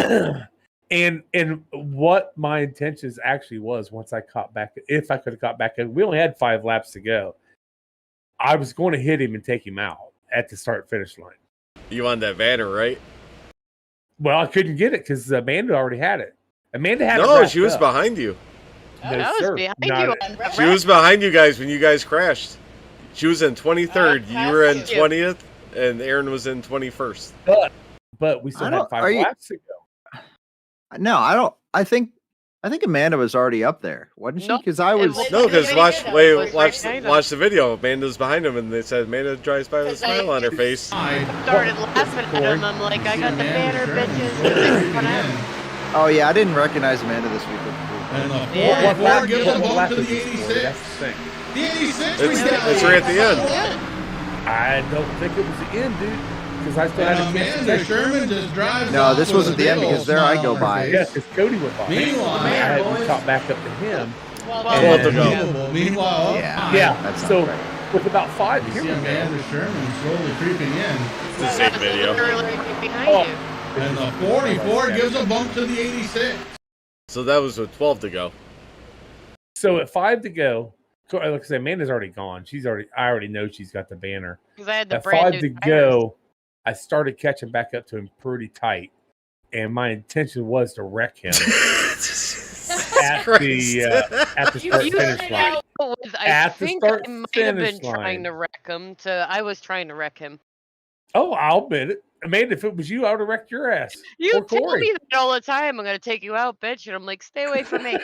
And what my intentions actually was once I caught back, if I could have caught back, we only had 5 laps to go. I was going to hit him and take him out at the start finish line. You on that banner, right? Well, I couldn't get it because Amanda already had it. Amanda had it. No, wrapped she was up. behind you. No, I was sir. behind Not you. it. On the She was behind you guys when you guys crashed. She was in 23rd. You were in 20th, and Aaron was in 21st. But we still had 5 laps to go. No, I don't. I think Amanda was already up there, wasn't she? No, Because I was. No, because watch behind the video. Amanda's behind him, and they said Amanda drives by with a smile on her face. started laughing at him. I'm like, I got the banner, bitches. Oh yeah, I didn't recognize Amanda this week. And the Yeah. 44 gives a What bump to lap the is this for? 86. That's the thing. The 86 It's right at the end. I don't think it was the end, dude. Because I still had And a chance to Amanda catch Sherman just drives No, off this with wasn't a the end big because old there I smile go on her by. face. Yes, because Cody went by. Meanwhile, I had to caught back up to him. Well, to go. unbelievable. Meanwhile, Yeah. Yeah, That's not so right. with about 5, you here see we go. Amanda Sherman slowly creeping in. It's the same video. Behind Oh. you. And the 44 gives a bump to the 86. So that was with 12 to go. So at 5 to go, like I said, Amanda's already gone. I already know she's got the banner. Because I had the At brand 5 new to tires. go, I started catching back up to him pretty tight, and my intention was to wreck him at the start finish line. I At the think start I might have been finish trying line. to wreck him. I was trying to wreck him. Oh, I'll bet it. Amanda, if it was you, I would have wrecked your ass. You Or tell Corey. me that all the time. I'm gonna take you out, bitch, and I'm like, stay away from me.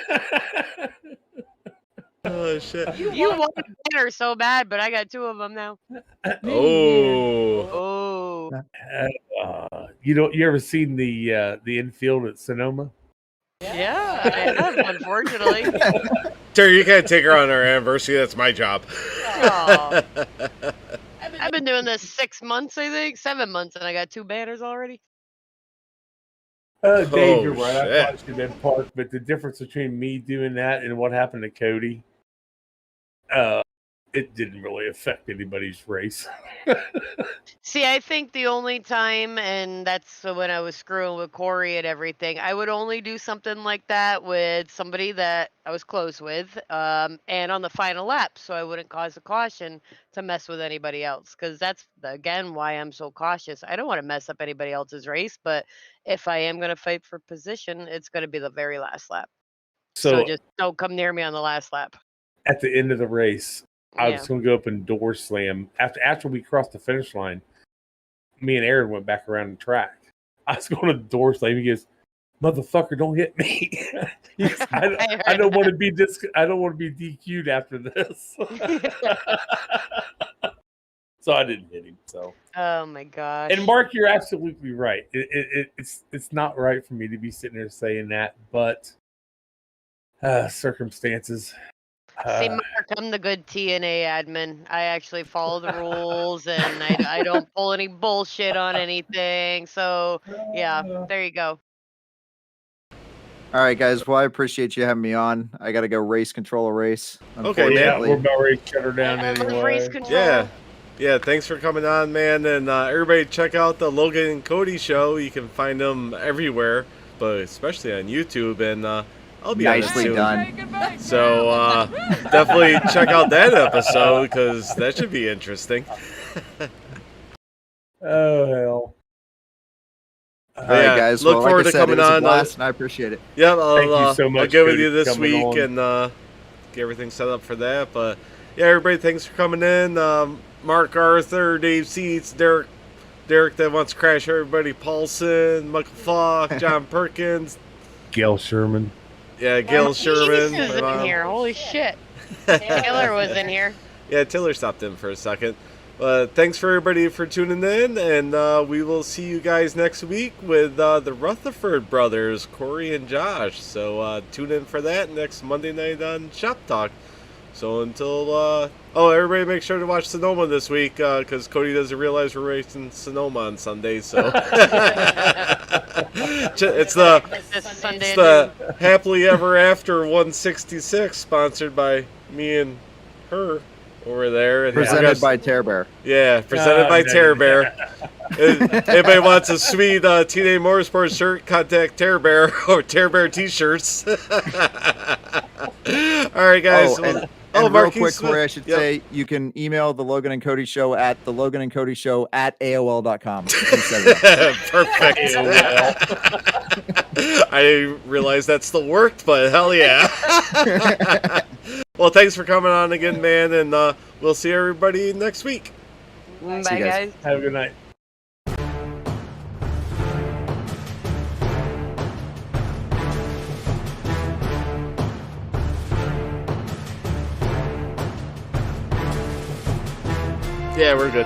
Oh, shit. You want a banner so bad, but I got 2 of them now. Oh. Oh, You ever seen the infield at Sonoma? yeah, I have, unfortunately. Terry, you can't take her on our anniversary. That's my job. Aw. I've been doing this 6 months, I think, 7 months, and I got 2 banners already. Dave, Oh, you're right. shit. I probably should have been parked, but the difference between me doing that and what happened to Cody, it didn't really affect anybody's race. See, I think the only time, and that's when I was screwing with Corey and everything, I would only do something like that with somebody that I was close with, and on the final lap, so I wouldn't cause a caution to mess with anybody else. Because that's, again, why I'm so cautious. I don't want to mess up anybody else's race, but if I am going to fight for position, it's going to be the very last lap. So So just don't come near me on the last lap. at the end of the race, I Yeah. was going to go up and door slam. After we crossed the finish line, me and Aaron went back around the track. I was going to door slam. He goes, "Motherfucker, don't hit me." He goes, I don't want to be I don't want to be DQ'd after this. So I didn't hit him. So. Oh my gosh. And Mark, you're absolutely right. It's not right for me to be sitting there saying that, but circumstances. See, Mark, I'm the good TNA admin. I actually follow the rules, and I don't pull any bullshit on anything. So, yeah, there you go. All right, guys. Well, I appreciate you having me on. I got to go control a race. Okay, Yeah, unfortunately. we're about ready to shut her down Race anyway. control. Yeah, thanks for coming on, man. And everybody check out the Logan and Cody show. You can find them everywhere, but especially on YouTube. And I'll be Nicely on it soon. done. So definitely check out that episode because that should be interesting. Oh, hell. All right, Yeah, guys. look well, forward like I to said, coming it was a on. blast, and I appreciate it. Yeah, Thank you so much, I'll get with Cody, you for this coming week on. and get everything set up for that. But yeah, everybody, thanks for coming in. Mark Arthur, Dave Seats, Derek that wants to crash everybody, Paulson, Michael Falk, John Perkins, Gail Sherman. yeah, Gil Sherman. Jesus is my mom. in here. Holy shit. Taylor was in here. Yeah, Taylor stopped in for a second. Thanks for everybody for tuning in, and we will see you guys next week with the Rutherford brothers, Corey and Josh. So tune in for that next Monday night on Shop Talk. So until everybody make sure to watch Sonoma this week because Cody doesn't realize we're racing Sonoma on Sunday. So it's the Happily Ever After 166, sponsored by me and her over there. And Presented by Tear Bear. Yeah, presented by Tear Bear. If anybody wants a sweet Teenage Motorsports shirt, contact Tear Bear or Tear Bear t-shirts. All right, guys. And real Marquis quick, Smith. Corey, I should say you can email the Logan and Cody Show at the Logan and Cody Show at AOL.com. Perfect. I didn't realize that still worked, but hell yeah. Well, thanks for coming on again, man, and we'll see everybody next week. Bye, See you guys. guys. Have a good night. Yeah, we're good.